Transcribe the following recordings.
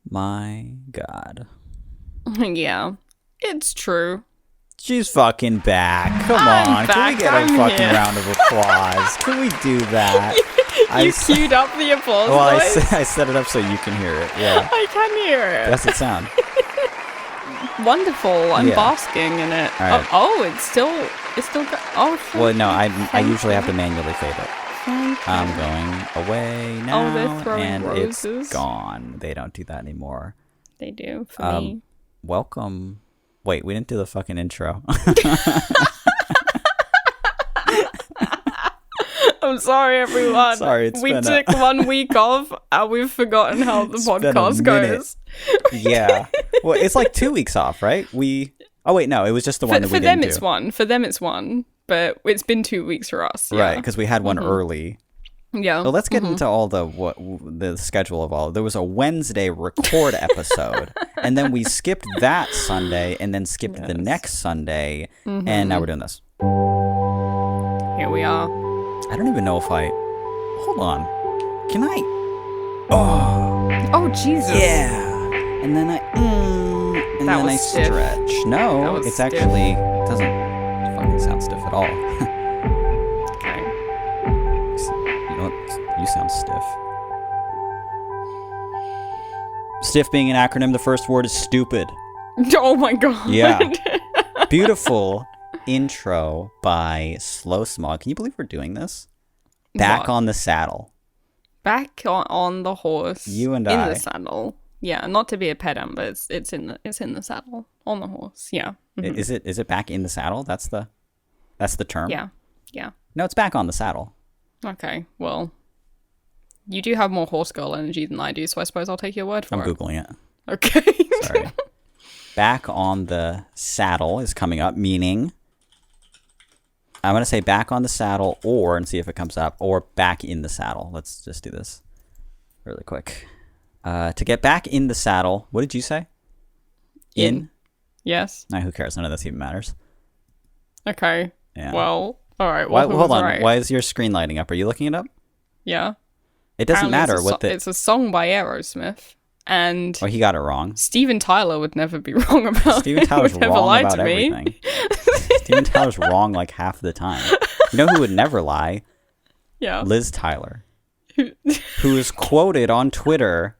My God. Yeah, it's true. She's fucking back. Come I'm on. Can we back. get I'm a fucking here. round of applause? Can we do that? You queued up the applause Well, voice? I set it up so you can hear it. Yeah. I can hear it. That's the sound. Wonderful. I'm Yeah. basking in it. All right. It's still oh, Well, no, I thank usually have to you. manually fade it. Thank you. I'm going away now, they're throwing and roses. it's gone. They don't do that anymore. They do for me. Welcome. Wait, we didn't do the fucking intro. I'm sorry, everyone. Sorry, we took 1 week off, and we've forgotten how the podcast goes. Yeah. Well, it's like 2 weeks off, right? Oh wait, no, it was just the one that we For didn't them, it's one. For them, it's one. But it's been 2 weeks for us. Yeah. Right, because we had one early. Yeah. So let's get into all the schedule of all. There was a Wednesday record episode, and then we skipped that Sunday, and then skipped the next Sunday, and now we're doing this. Here we are. I don't even know if hold on. Can I? Oh, Oh, Jesus. yeah. And then and That then was I stiff. stretch. That No, was it's stiff. actually doesn't fucking sound stiff at all. Okay. You know what? You sound stiff. Stiff being an acronym, the first word is stupid. Oh my God. Yeah. Beautiful intro by Slow Smog. Can you believe we're doing this? Back What? on the saddle. Back on the horse. You and in I. the saddle. Yeah, not to be a pedant, but it's in the saddle on the horse. Yeah. Mhm. Is it back in the saddle? That's the term? Yeah. Yeah. No, it's back on the saddle. Okay. Well, you do have more horse girl energy than I do, so I suppose I'll take your word for I'm it. Googling it. Okay. Sorry. Back on the saddle is coming up, meaning I'm going to say back on the saddle and see if it comes up, or back in the saddle. Let's just do this really quick. To get back in the saddle, what did you say? In? Yes. Nah, who cares? None of this even matters. Okay. Yeah. Well, all right. Well, Hold on. Right? Why is your screen lighting up? Are you looking it up? Yeah. It doesn't Apparently matter what it's a song by Aerosmith, and Well, he got it wrong. Steven Tyler would never be wrong about Steven it. Tyler's Would never wrong lie about to me. everything. Steven Tyler's wrong like half the time. You know who would never lie? Yeah. Liz Tyler, who is quoted on Twitter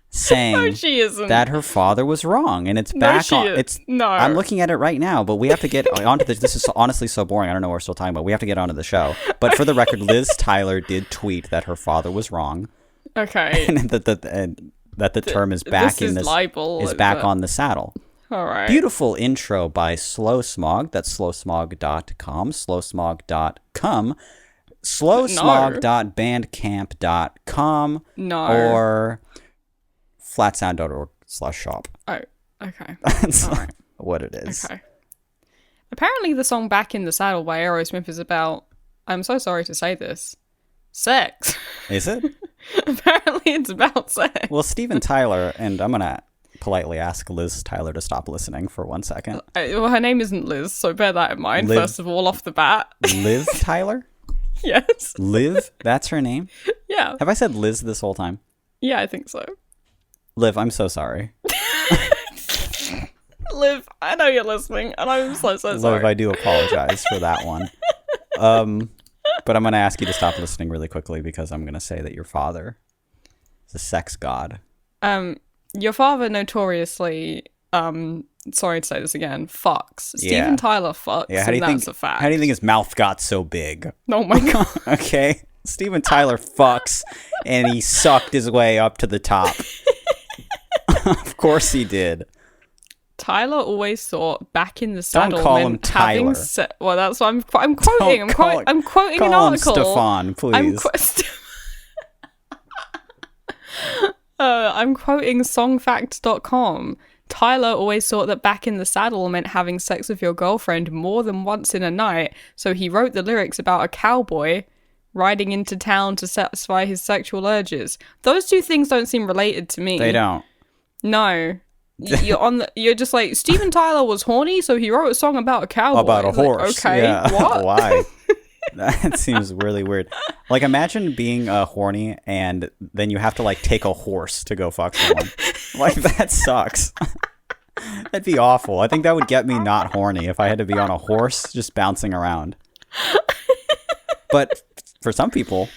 saying No, she isn't. that her father was wrong, and it's back she on. is- It's no. I'm looking at it right now, but we have to get onto this. This is honestly so boring. I don't know what we're still talking about. We have to get onto the show. But for the record, Liz Tyler did tweet that her father was wrong, Okay. and that the term is back this in is this libel, is back but- on the saddle. All right. Beautiful intro by Slow Smog. That's slowsmog.com. Slowsmog.com. Slowsmog.bandcamp.com. No. Or flatsound.org/shop. Oh, okay. That's All right. what it is. Okay. Apparently, the song "Back in the Saddle" by Aerosmith is about. I'm so sorry to say this. Sex. Is it? Apparently, it's about sex. Well, Steven Tyler, and I'm going to politely ask Liz Tyler to stop listening for 1 second. Well, her name isn't Liz, so bear that in mind. Liv. First of all, off the bat. Liz Tyler? Yes. Liv? That's her name? Yeah. Have I said Liz this whole time? Yeah, I think so. Liv, I'm so sorry. Liv, I know you're listening, and I'm so sorry. Liv, I do apologize for that one. But I'm going to ask you to stop listening really quickly because I'm going to say that your father is a sex god. Your father notoriously, sorry to say this again, fucks. Yeah. Steven Tyler fucks, Yeah, and that's a fact. How do you think his mouth got so big? Oh my God. Okay, Steven Tyler fucks, and he sucked his way up to the top. Of course he did. Tyler always thought back in the saddle call him meant having Tyler. well, that's what I'm quoting. I'm quoting an Call him article. Stefan, please. I'm quoting songfacts.com. Tyler always thought that back in the saddle meant having sex with your girlfriend more than once in a night, so he wrote the lyrics about a cowboy riding into town to satisfy his sexual urges. Those two things don't seem related to me. They don't. No. You're just like, Steven Tyler was horny, so he wrote a song about a cowboy. About a It's like, horse. okay, Yeah. what? Why? That seems really weird. Like, imagine being horny and then you have to like take a horse to go fuck someone. Like, that sucks. That'd be awful. I think that would get me not horny if I had to be on a horse just bouncing around. But for some people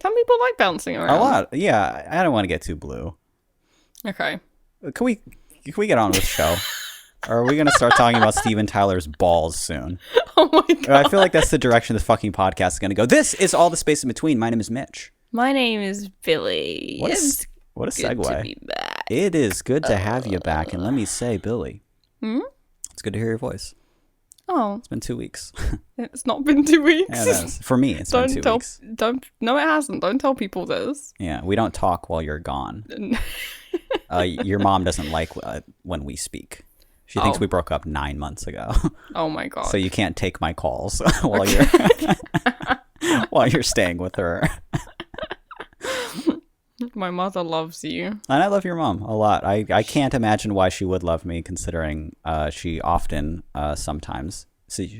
like bouncing around. a lot. Yeah, I don't want to get too blue. Okay. Can we get on with the show? Or are we going to start talking about Steven Tyler's balls soon? Oh my god. I feel like that's the direction this fucking podcast is going to go. This is All the Space in Between. My name is Mitch. My name is Billy. What a Good segue. to be back. It is good to have you back. And let me say, Billy, it's good to hear your voice. Oh, It's been 2 weeks. it's not been 2 weeks. Yeah, it is. For me, it's been 2 weeks. No, it hasn't. Don't tell people this. Yeah, we don't talk while you're gone. Your mom doesn't like when we speak. She thinks we broke up 9 months ago. Oh my god. So you can't take my calls while you're staying with her. My mother loves you. And I love your mom a lot. I can't imagine why she would love me, considering she often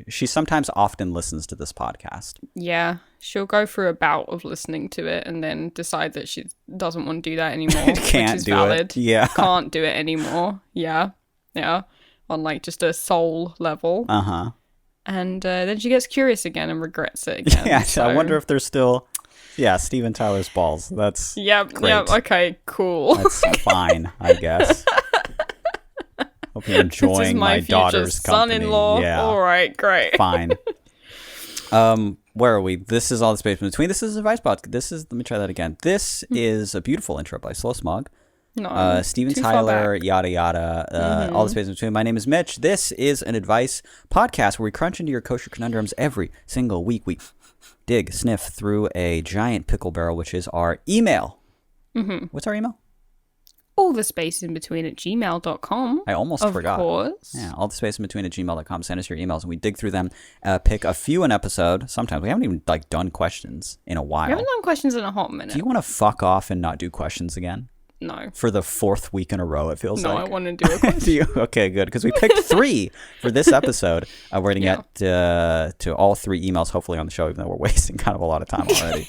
she sometimes often listens to this podcast. Yeah, she'll go through a bout of listening to it and then decide that she doesn't want to do that anymore. Can't which is do valid. it. Yeah. Can't do it anymore. Yeah. On like just a soul level. Uh-huh. And then she gets curious again and regrets it again. Yeah, so. I wonder if there's still... Yeah, Steven Tyler's balls. That's Yep, great. okay, cool. That's fine, I guess. Hope you're enjoying this is my future daughter's company. son-in-law. Yeah. All right, great. Fine. Where are we? This is All the Space in Between. This is Advice Podcast. Let me try that again. This is a beautiful intro by Slow Smog. No, Steven too far Tyler, back. yada yada, All the Space in Between. My name is Mitch. This is an advice podcast where we crunch into your kosher conundrums every single week. We dig, sniff through a giant pickle barrel, which is our email. What's our email? All the space in between at gmail.com. I almost forgot. Of course. Yeah, all the space in between at gmail.com. Send us your emails and we dig through them, pick a few an episode. Sometimes we haven't even done questions in a while. We haven't done questions in a hot minute. Do you want to fuck off and not do questions again? No. For the 4th week in a row, it feels No, like. I want to do a question. Do you? Okay, good. Because we picked 3 for this episode. We're going to get to all 3 emails, hopefully, on the show, even though we're wasting kind of a lot of time already.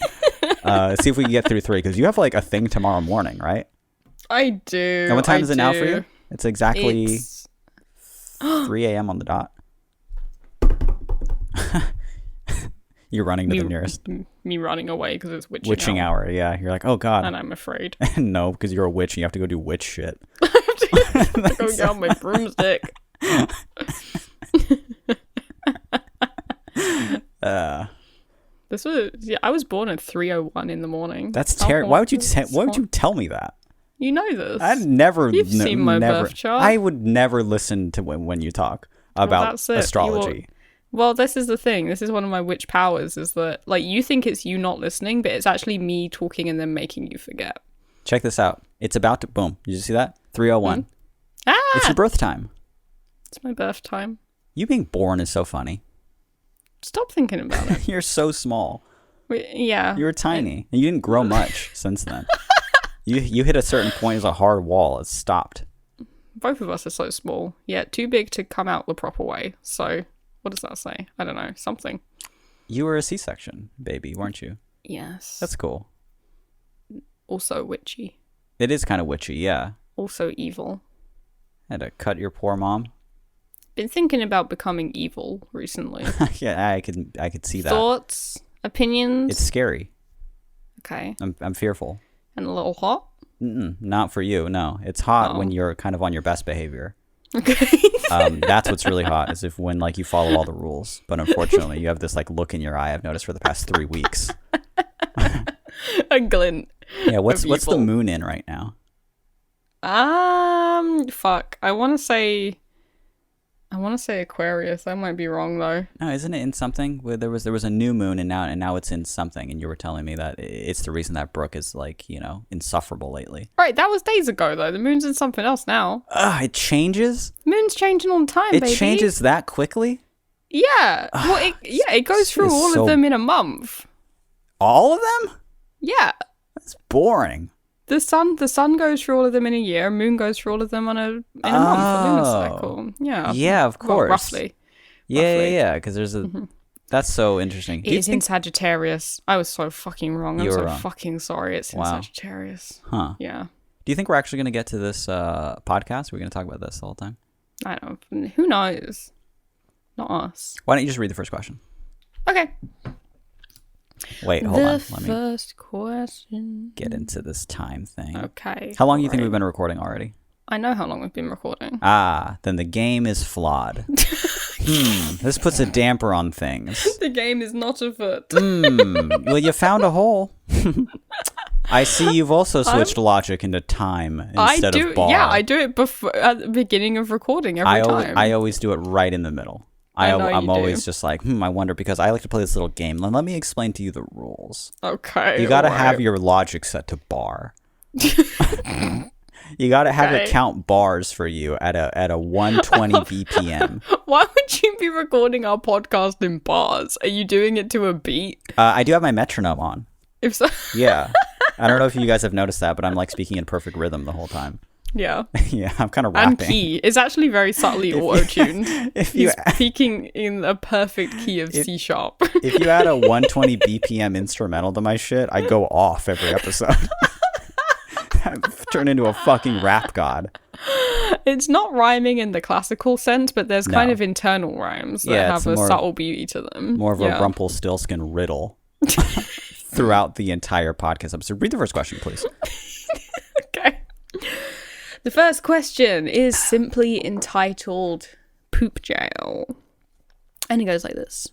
See if we can get through 3, because you have like a thing tomorrow morning, right? I do. And what time is it now for you? It's exactly It's 3 a.m. on the dot. You're running to the nearest me running away because it's witching hour. Yeah, you're like, oh god. and I'm afraid. No, because you're a witch and you have to go do witch shit. I have to go get on my broomstick. I was born at 3:01 in the morning. That's terrible. Why would you tell me that? You know this. I'd never. You've seen my birth chart. I would never listen to when you talk about that's it. astrology. Well, this is the thing. This is one of my witch powers, is that like you think it's you not listening, but it's actually me talking and then making you forget. Check this out. It's about to boom. Did you see that? 3:01. Ah! It's your birth time. It's my birth time. You being born is so funny. Stop thinking about it. You're so small. Yeah. You were tiny, and you didn't grow much since then. You hit a certain point as a hard wall. It stopped. Both of us are so small. Yeah, too big to come out the proper way. So, what does that say? I don't know. Something. You were a C-section baby, weren't you? Yes. That's cool. Also witchy. It is kind of witchy, yeah. Also evil. Had to cut your poor mom. Been thinking about becoming evil recently. Yeah, I could see that. Thoughts? Opinions? It's scary. Okay. I'm fearful. And a little hot? Not for you, no. It's hot when you're kind of on your best behavior. Okay. That's what's really hot, is if when like you follow all the rules. But unfortunately, you have this like look in your eye I've noticed for the past 3 weeks. A glint. Yeah, what's the evil. moon in right now? Fuck. I want to say Aquarius. I might be wrong though. No, isn't it in something? Where there was a new moon and now it's in something, and you were telling me that it's the reason that Brooke is like, insufferable lately. Right, that was days ago though. The moon's in something else now. It changes? Moon's changing all the time, It baby. changes that quickly? Yeah. Well, it goes through all of them in a month. All of them? Yeah. That's boring. The sun goes through all of them in a year. Moon goes through all of them in a month, a lunar cycle. Yeah. Yeah, of course. Well, roughly. Yeah, because there's a That's so interesting. It is in Sagittarius. I was so fucking wrong. I'm so wrong. fucking sorry. It's in Sagittarius. Huh. Yeah. Do you think we're actually going to get to this podcast? We're going to talk about this the whole time? I don't know. Who knows? Not us. Why don't you just read the first question? Okay. Wait, hold on. Let me first question. get into this time thing. Okay. How long do you think we've been recording already? I know how long we've been recording. Then the game is flawed. This puts a damper on things. The game is not afoot. Well, you found a hole. I see you've also switched logic into time instead of bar. Yeah, I do it before at the beginning of recording every time. I always do it right in the middle. I'm always just like, I wonder, because I like to play this little game. Let me explain to you the rules. Okay. You got to have your logic set to bar. You got to have it count bars for you at a 120 BPM. Why would you be recording our podcast in bars? Are you doing it to a beat? I do have my metronome on. If so, yeah. I don't know if you guys have noticed that, but I'm like speaking in perfect rhythm the whole time. Yeah. Yeah, I'm kind of rapping. And key. It's actually very subtly auto-tuned. He's speaking in a perfect key of C sharp. If you add a 120 BPM instrumental to my shit, I go off every episode. I turn into a fucking rap god. It's not rhyming in the classical sense, but there's kind of internal rhymes that have a subtle beauty to them. More of a Rumpelstiltskin riddle throughout the entire podcast episode. Read the first question, please. Okay. The first question is simply entitled Poop Jail. And it goes like this.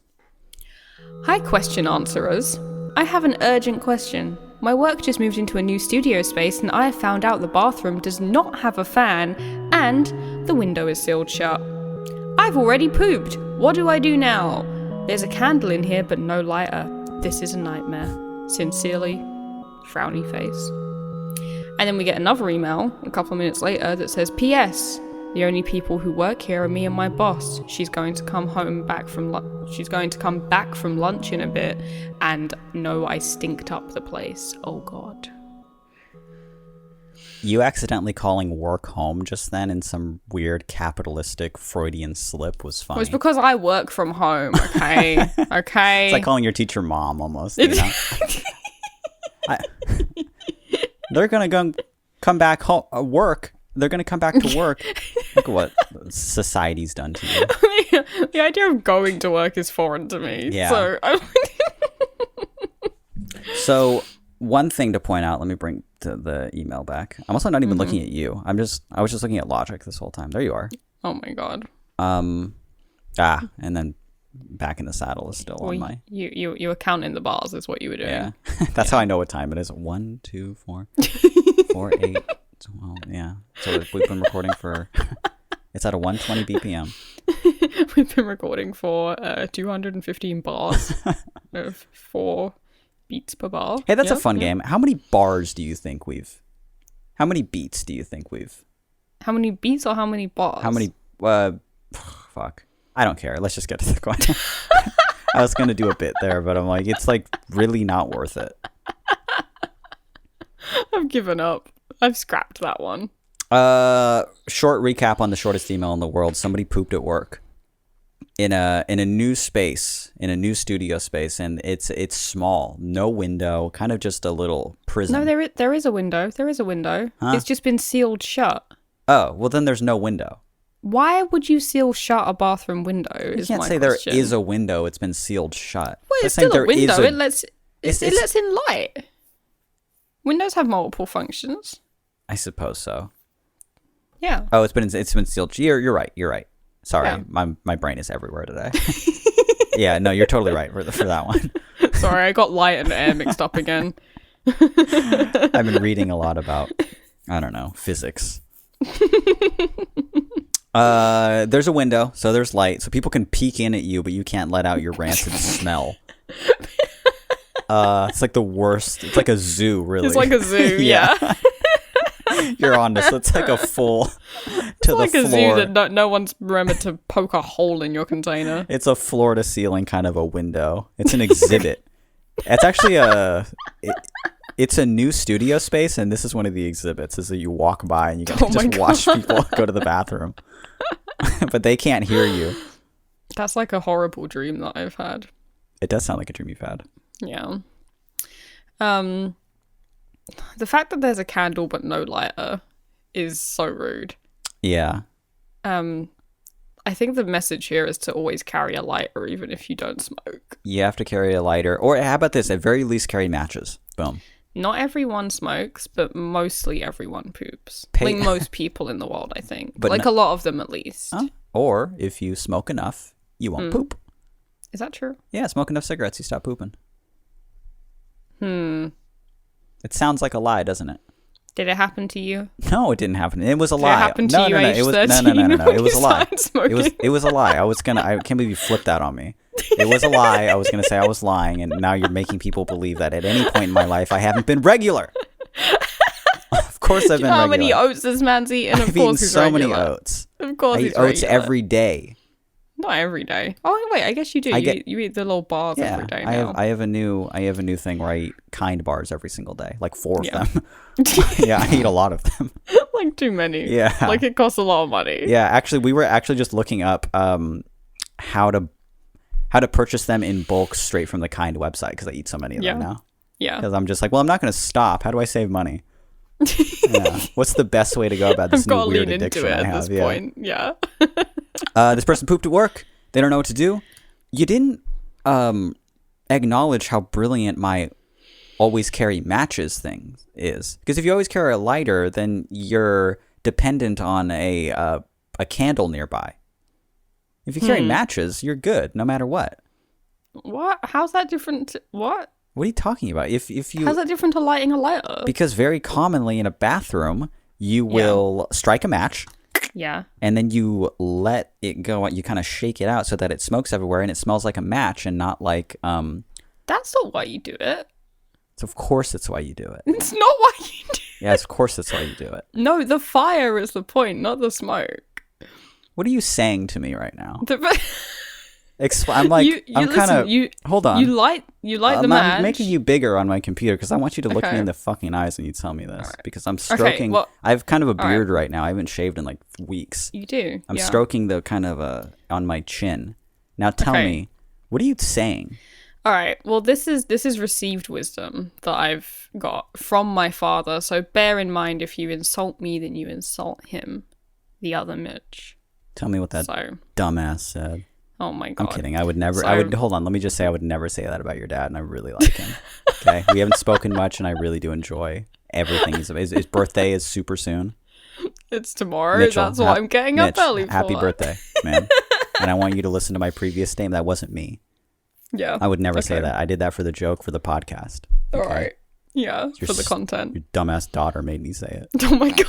Hi, question answerers. I have an urgent question. My work just moved into a new studio space and I have found out the bathroom does not have a fan and the window is sealed shut. I've already pooped. What do I do now? There's a candle in here but no lighter. This is a nightmare. Sincerely, frowny face. And then we get another email a couple of minutes later that says, P.S. The only people who work here are me and my boss. She's going to come back from lunch in a bit, and no, I stinked up the place. Oh God. You accidentally calling work home just then in some weird capitalistic Freudian slip was funny. Well, it's because I work from home. Okay. Okay. It's like calling your teacher mom almost. You know? They're gonna come back home work. They're gonna come back to work. Look at what society's done to you. The idea of going to work is foreign to me. Yeah. So one thing to point out. Let me bring the email back. I'm also not even looking at you. I was just looking at logic this whole time. There you are. Oh my God. And then back in the saddle is still on my. You were counting the bars is what you were doing. Yeah. That's how I know what time it is. 1, 2, 4, 4, 8. 12, yeah. So we've been recording for. It's at a 120 BPM. We've been recording for 215 bars of 4 beats per bar. Hey, that's a fun game. How many bars do you think we've? How many beats do you think we've? How many beats or how many bars? How many? Fuck. I don't care. Let's just get to the question. I was gonna do a bit there, but I'm like, it's like really not worth it. I've given up. I've scrapped that one. Short recap on the shortest email in the world. Somebody pooped at work in a new space, in a new studio space, and it's small, no window, kind of just a little prison. No, there is a window. There is a window. Huh? It's just been sealed shut. Oh, well then there's no window. Why would you seal shut a bathroom window? You can't say there is a window. It's been sealed shut. Well, it's still a window. It lets in light. Windows have multiple functions. I suppose so. Yeah. Oh, it's been sealed. You're right. Sorry, Yeah. my brain is everywhere today. Yeah, no, you're totally right for that one. Sorry, I got light and air mixed up again. I've been reading a lot about, I don't know, physics. There's a window, so there's light, so people can peek in at you, but you can't let out your rancid smell. It's like the worst. It's like a zoo, really. It's like a zoo, yeah. You're on this. It's like a full to the like a floor. zoo that no one's remembered to poke a hole in your container. It's a floor to ceiling kind of a window. It's an exhibit. It's actually it's a new studio space, and this is one of the exhibits. Is that you walk by and you get to just watch people go to the bathroom, but they can't hear you. That's like a horrible dream that I've had. It does sound like a dream you've had. Yeah. The fact that there's a candle but no lighter is so rude. Yeah. I think the message here is to always carry a lighter even if you don't smoke. You have to carry a lighter. Or how about this? At very least, carry matches. Boom. Not everyone smokes, but mostly everyone poops. Like most people in the world, I think. But like a lot of them at least. Or if you smoke enough, you won't poop. Is that true? Yeah, smoke enough cigarettes, you stop pooping. It sounds like a lie, doesn't it? Did it happen to you? No, it didn't happen. It was a lie. Did it happen to you age 13 no. It was a lie. Smoking? It was a lie. I can't believe you flipped that on me. It was a lie. I was gonna say I was lying, and now you're making people believe that at any point in my life I haven't been regular. Of course I've been regular. How many oats this man's eaten? I've eaten so many oats. Of course I eat oats every day. Not every day. Oh wait, I guess you do. You eat the little bars every day now. I have a new thing where I eat Kind bars every single day, like 4 of them. Yeah, I eat a lot of them. Like too many. Yeah, like it costs a lot of money. Yeah, actually, we were actually just looking up how to purchase them in bulk straight from the Kind website because I eat so many of them now. Yeah, because I'm just like, well, I'm not going to stop. How do I save money? Yeah. What's the best way to go about this new weird addiction I have? This point. Yeah. This person pooped at work. They don't know what to do. You didn't acknowledge how brilliant my always carry matches thing is. Because if you always carry a lighter, then you're dependent on a candle nearby. If you carry matches, you're good no matter what. What? How's that different? What? What are you talking about? If you how's that different to lighting a lighter? Because very commonly in a bathroom, you will strike a match. Yeah. And then you let it go. You kind of shake it out so that it smokes everywhere and it smells like a match and not like. That's not why you do it. So of course that's why you do it. It's not why you do it. Yeah, of course that's why you do it. No, the fire is the point, not the smoke. What are you saying to me right now? I'm like, I'm kind of. Hold on. You light the match. I'm making you bigger on my computer because I want you to look me in the fucking eyes when you tell me this. Right. Because I'm stroking. Okay, I have kind of a beard right now. I haven't shaved in like weeks. You do. I'm stroking the kind of on my chin. Now tell me, what are you saying? All right. Well, this is received wisdom that I've got from my father. So bear in mind, if you insult me, then you insult him, the other Mitch. Tell me what that dumbass said. Oh my God. I'm kidding. I would never. Hold on. Let me just say I would never say that about your dad, and I really like him. Okay, we haven't spoken much, and I really do enjoy everything. His birthday is super soon. It's tomorrow. Mitchell, that's why I'm getting up early for. Happy birthday, man! And I want you to listen to my previous statement. That wasn't me. Yeah. I would never say that. I did that for the joke for the podcast. Okay? All right. Yeah. For the content. Your dumbass daughter made me say it. Oh my God.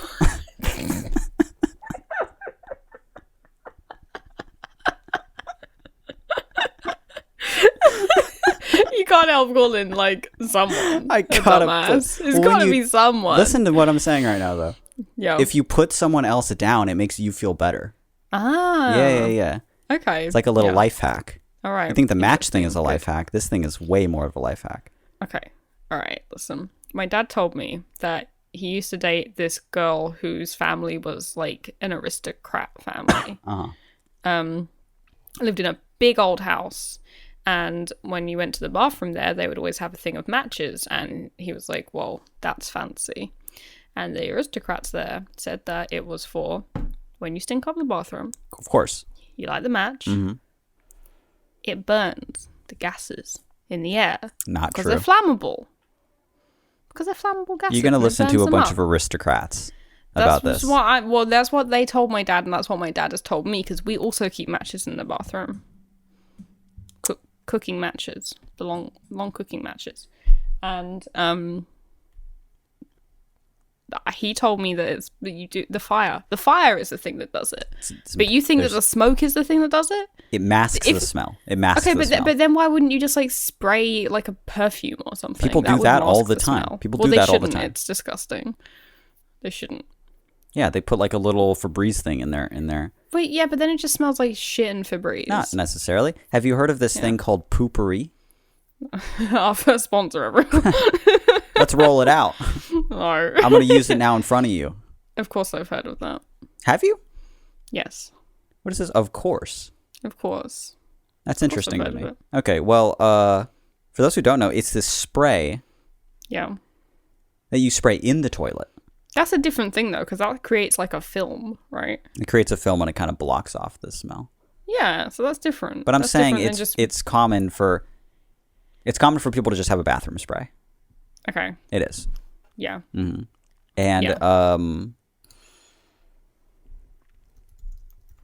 You can't help calling like someone. I gotta. It's gotta be someone. Listen to what I'm saying right now, though. Yeah. If you put someone else down, it makes you feel better. Ah. Yeah. Okay. It's like a little life hack. All right. I think the match thing is a life hack. This thing is way more of a life hack. Okay. All right. Listen, my dad told me that he used to date this girl whose family was like an aristocrat family. Lived in a big old house. And when you went to the bathroom there, they would always have a thing of matches. And he was like, well, that's fancy. And the aristocrats there said that it was for when you stink up the bathroom. Of course. You light the match. Mm-hmm. It burns the gases in the air. Not true. Because they're flammable. Because they're flammable gases. You're going to listen to a bunch of aristocrats about this. That's what they told my dad, and that's what my dad has told me, because we also keep matches in the bathroom. Cooking matches. The long cooking matches. And he told me that you do the fire. The fire is the thing that does it. But you think that the smoke is the thing that does it? It masks the smell. It masks the smell. But then why wouldn't you just like spray like a perfume or something? People do that all the time. People do that all the time. It's disgusting. They shouldn't. Yeah, they put like a little Febreze thing in there. Wait, yeah, but then it just smells like shit and Febreze. Not necessarily. Have you heard of this thing called poopery? Our first sponsor, everyone. Let's roll it out. No. I'm going to use it now in front of you. Of course I've heard of that. Have you? Yes. What is this? Of course. Of course. That's interesting to I've heard me. of Okay, well, for those who don't know, it's this spray Yeah. that you spray in the toilet. That's a different thing, though, because that creates like a film, right? It creates a film and it kind of blocks off the smell. Yeah, so that's different. But I'm That's saying different than it's common for people to just have a bathroom spray. Okay. It is. Yeah. Mm-hmm. And Yeah.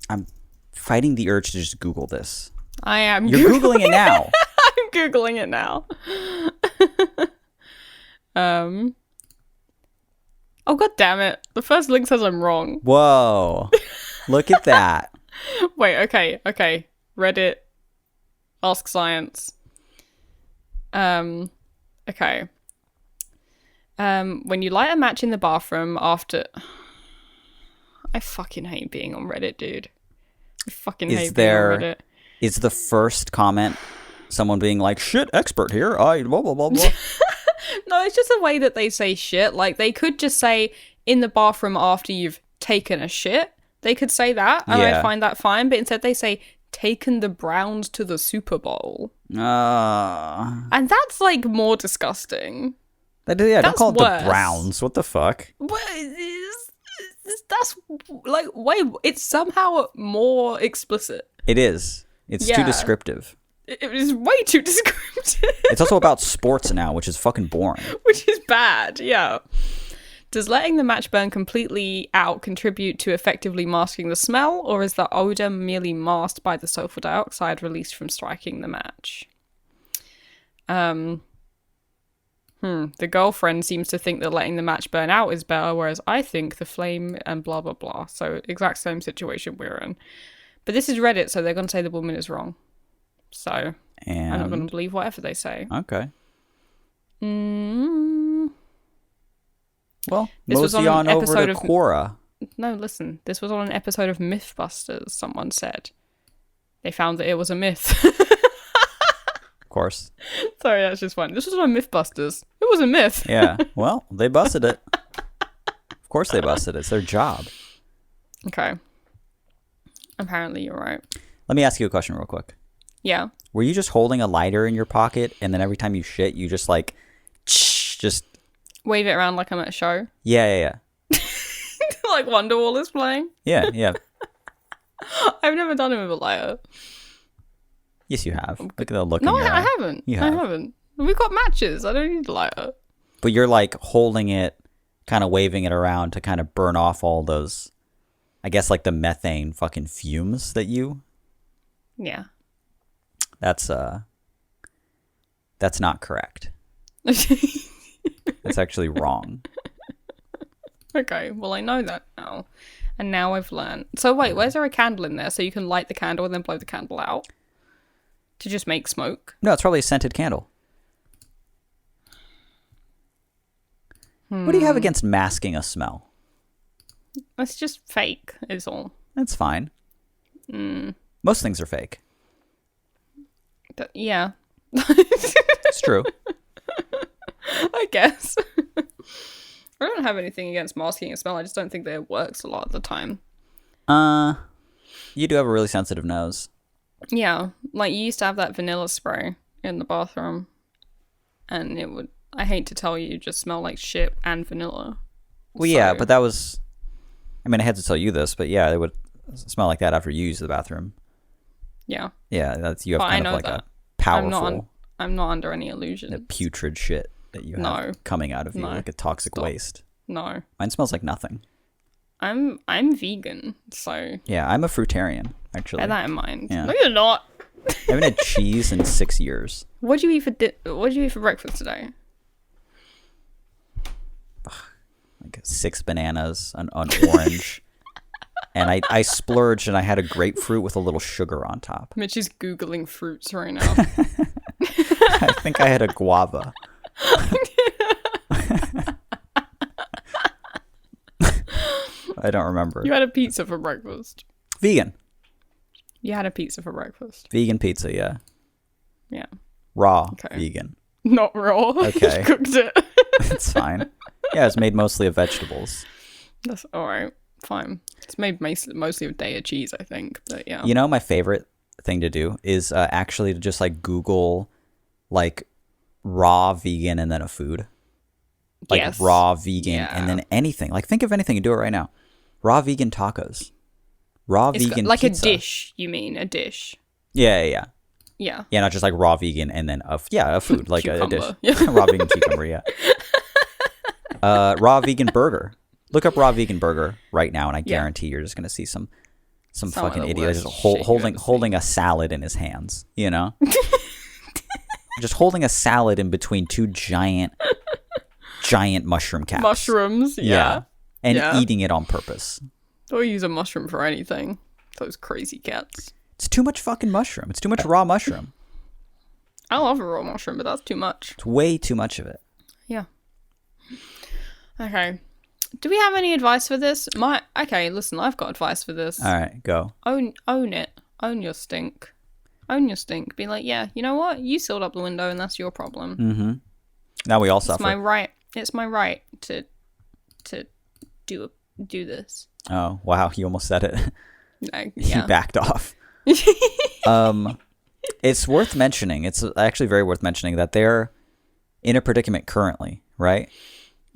I'm fighting the urge to just Google this. I am. You're Googling it now. I'm Googling it now. Oh, god damn it. The first link says I'm wrong. Whoa. Look at that. Wait, okay. Reddit. Ask Science. Okay. When you light a match in the bathroom after... I fucking hate being on Reddit, dude. I fucking hate being on Reddit. Is the first comment someone being like, shit, expert here, I blah, blah, blah, blah. No, it's just the way that they say shit. Like, they could just say, in the bathroom after you've taken a shit. They could say that, and I find that fine. But instead they say, taken the Browns to the Super Bowl. And that's, like, more disgusting. Don't call it the Browns. What the fuck? That's, like, wait, it's somehow more explicit. It is. It's too descriptive. It is way too descriptive. It's also about sports now, which is fucking boring. Which is bad, yeah. Does letting the match burn completely out contribute to effectively masking the smell, or is the odor merely masked by the sulfur dioxide released from striking the match? The girlfriend seems to think that letting the match burn out is better, whereas I think the flame and blah, blah, blah. So, exact same situation we're in. But this is Reddit, so they're going to say the woman is wrong. So, I'm not going to believe whatever they say. Okay. Well, this was mosey on over to of Quora. No, listen. This was on an episode of Mythbusters, someone said. They found that it was a myth. Of course. Sorry, that's just fun. This was on Mythbusters. It was a myth. Yeah. Well, they busted it. Of course they busted it. It's their job. Okay. Apparently you're right. Let me ask you a question real quick. Yeah. Were you just holding a lighter in your pocket, and then every time you shit, you just like, just... Wave it around like I'm at a show? Yeah. Like Wonderwall is playing? Yeah. I've never done it with a lighter. Yes, you have. Look at the look No, in your I eye. haven't. You have. I haven't. We've got matches. I don't need a lighter. But you're like holding it, kind of waving it around to kind of burn off all those, I guess, like the methane fucking fumes that you... Yeah. That's not correct. That's actually wrong. Okay, well I know that now. And now I've learned. So wait, where's there a candle in there so you can light the candle and then blow the candle out? To just make smoke? No, it's probably a scented candle. What do you have against masking a smell? That's just fake, is all. That's fine. Most things are fake. Yeah. It's true. I guess. I don't have anything against masking a smell. I just don't think that it works a lot of the time. You do have a really sensitive nose. Yeah. Like, you used to have that vanilla spray in the bathroom. And it would, I hate to tell you, just smell like shit and vanilla. Well, yeah, but that was... I mean, I had to tell you this, but yeah, it would smell like that after you use the bathroom. Yeah. Yeah, that's you have But kind I of know like that. a powerful... I'm not under any illusion. The putrid shit that you have coming out of you, like a toxic waste. No. Mine smells like nothing. I'm vegan, so... Yeah, I'm a fruitarian, actually. Bear that in mind. Yeah. No, you're not. I haven't had cheese in 6 years. What did you eat for breakfast today? Like 6 bananas, an orange. And I splurged and I had a grapefruit with a little sugar on top. Mitch is Googling fruits right now. I think I had a guava. I don't remember. You had a pizza for breakfast. Vegan. You had a pizza for breakfast. Vegan pizza, yeah. Yeah. Raw vegan. Not raw. Okay. You cooked it. It's fine. Yeah, it's made mostly of vegetables. That's all right. Fine. It's made mostly of Daya cheese, I think. But yeah. You know, my favorite thing to do is actually to just like Google like raw vegan and then a food. Like Yes. raw vegan Yeah. and then anything. Like think of anything and do it right now. Raw vegan tacos. Raw It's vegan like pizza. a dish, you mean? A dish. Yeah. Yeah. Yeah, not just like raw vegan and then a food, like a dish. Cucumber. Yeah. Raw vegan cucumber, yeah. Raw vegan burger. Look up raw vegan burger right now, and I guarantee you're just gonna see some Some of fucking the idiot worst just shit you've ever holding a salad in his hands. You know, just holding a salad in between two giant mushroom caps. Mushrooms. Yeah. And Yeah. eating it on purpose. Or use a mushroom for anything. Those crazy cats. It's too much fucking mushroom. It's too much raw mushroom. I love a raw mushroom, but that's too much. It's way too much of it. Yeah. Okay. Do we have any advice for this? Okay, listen, I've got advice for this. All right, go. Own it. Own your stink. Own your stink. Be like, yeah, you know what? You sealed up the window and that's your problem. Mm-hmm. Now we all It's suffer. my right. It's my right to do this. Oh, wow. You almost said it. Yeah. You backed off. It's worth mentioning. It's actually very worth mentioning that they're in a predicament currently, right?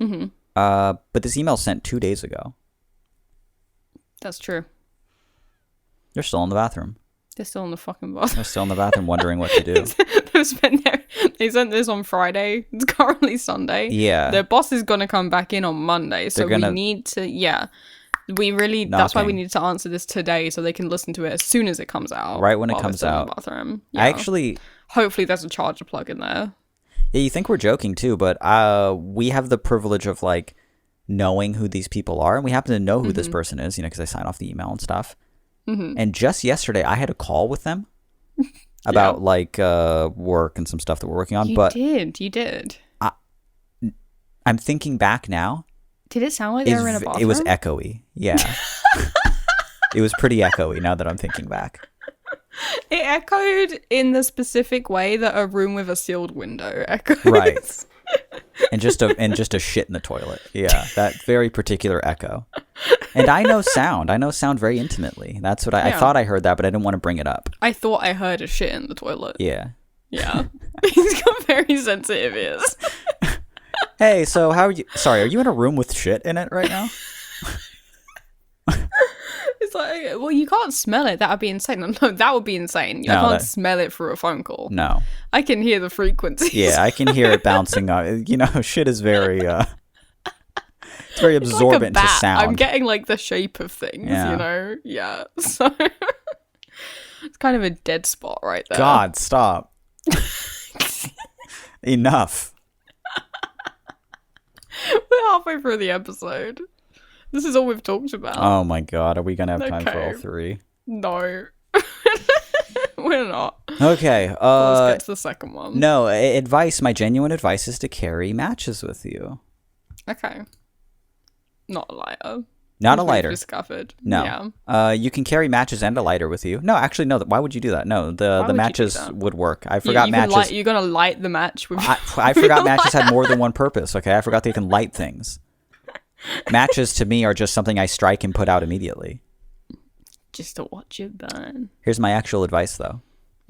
Mm-hmm. But this email sent 2 days ago. That's true. They're still in the bathroom. They're still in the fucking bathroom. They're still in the bathroom wondering what to do. They sent this on Friday. It's currently Sunday. Yeah. Their boss is going to come back in on Monday. So we need to, we really, that's why we need to answer this today so they can listen to it as soon as it comes out. Right when it while they're comes still in out. the bathroom. Hopefully there's a charger plug in there. Yeah, you think we're joking too, but we have the privilege of like knowing who these people are, and we happen to know who this person is, because I sign off the email and stuff. Mm-hmm. And just yesterday, I had a call with them about like work and some stuff that we're working on. You did. I'm thinking back now. Did it sound like they were in a bathroom? It was echoey. Yeah. It was pretty echoey now that I'm thinking back. It echoed in the specific way that a room with a sealed window echoes. Right. And just a shit in the toilet. Yeah, that very particular echo. And I know sound. I know sound very intimately. That's what I thought I heard that, but I didn't want to bring it up. I thought I heard a shit in the toilet. Yeah. Yeah. He's got very sensitive ears. Hey, so how are you? Sorry, are you in a room with shit in it right now? It's like, well, you can't smell it. That would be insane. No, that would be insane. I can't smell it through a phone call. No. I can hear the frequencies. Yeah, I can hear it bouncing off. Shit is very, it's very absorbent like a bat. to sound. I'm getting like the shape of things, Yeah. So it's kind of a dead spot right there. God, stop. Enough. We're halfway through the episode. This is all we've talked about. Oh my God, are we going to have time for all three? No. We're not. Okay. Let's get to the second one. No, advice. My genuine advice is to carry matches with you. Okay. Not a lighter. Not a lighter. Discovered. No. Yeah. You can carry matches and a lighter with you. No, actually, no. Why would you do that? No, the matches would work. I forgot matches. You're gonna light the match with. I forgot matches had more than one purpose. Okay, I forgot they can light things. Matches to me are just something I strike and put out immediately. Just to watch it burn. Here's my actual advice, though.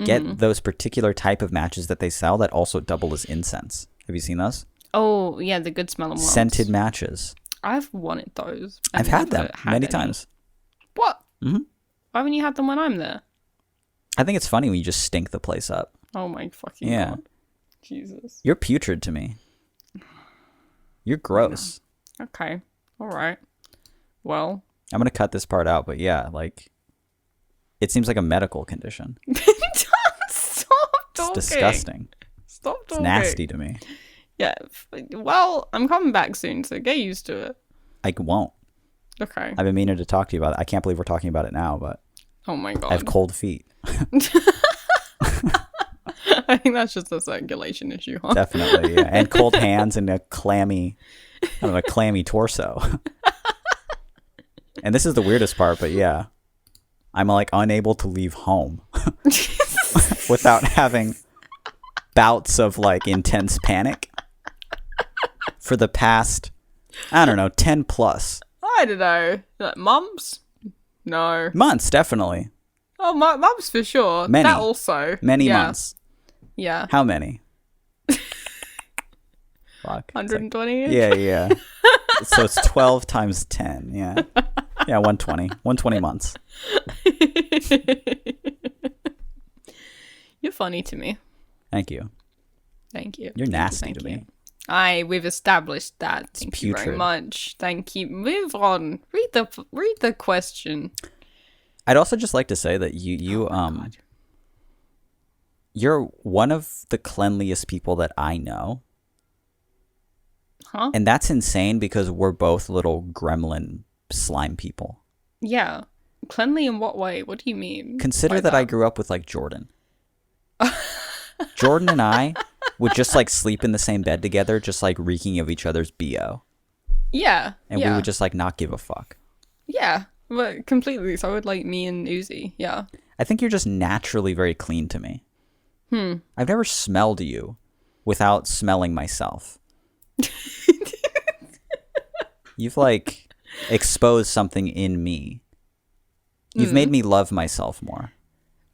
Get those particular type of matches that they sell that also double as incense. Have you seen those? Oh, yeah, the good smelling ones. Scented matches. I've wanted those. I've had them many times. What? Mm-hmm. Why haven't you had them when I'm there? I think it's funny when you just stink the place up. Oh my fucking God. Jesus. You're putrid to me. You're gross. Okay. All right. Well. I'm going to cut this part out, but yeah, like, it seems like a medical condition. Stop talking. It's disgusting. Stop talking. It's nasty to me. Yeah. Well, I'm coming back soon, so get used to it. I won't. Okay. I've been meaning to talk to you about it. I can't believe we're talking about it now, but oh my God. I have cold feet. I think that's just a circulation issue, huh? Definitely, yeah. And cold hands and a clammy torso. And this is the weirdest part, but yeah. I'm like unable to leave home without having bouts of like intense panic for the past, I don't know, 10 plus. I don't know. Like months? No. Months, definitely. Oh, months for sure. Many. That also. Many Yeah. months. Yeah. How many? Fuck. 120? Yeah. So it's 12 times 10. Yeah. Yeah, 120. 120 months. You're funny to me. Thank you. Thank you. You're nasty to you. me. We've established that. Thank you very putrid. much. Thank you. Move on. Read the question. I'd also just like to say that you you're one of the cleanliest people that I know. Huh? And that's insane because we're both little gremlin slime people. Yeah. Cleanly in what way? What do you mean? Consider by that I grew up with like Jordan. Jordan and I would just like sleep in the same bed together, just like reeking of each other's BO. Yeah. And yeah. we would just like not give a fuck. Yeah. But completely. So I would like me and Uzi. Yeah. I think you're just naturally very clean to me. I've never smelled you without smelling myself. You've like exposed something in me. You've made me love myself more.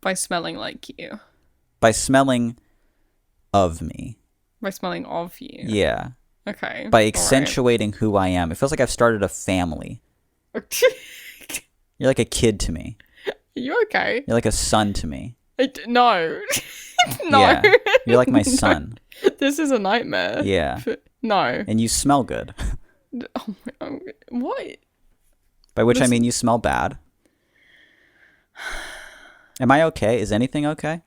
By smelling like you. By smelling of me. By smelling of you. Yeah. Okay. By accentuating who I am. It feels like I've started a family. You're like a kid to me. You okay? You're like a son to me. No. No. Yeah. You're like my son. This is a nightmare. Yeah. No. And you smell good. Oh my, what? By which I mean you smell bad. Am I okay? Is anything okay?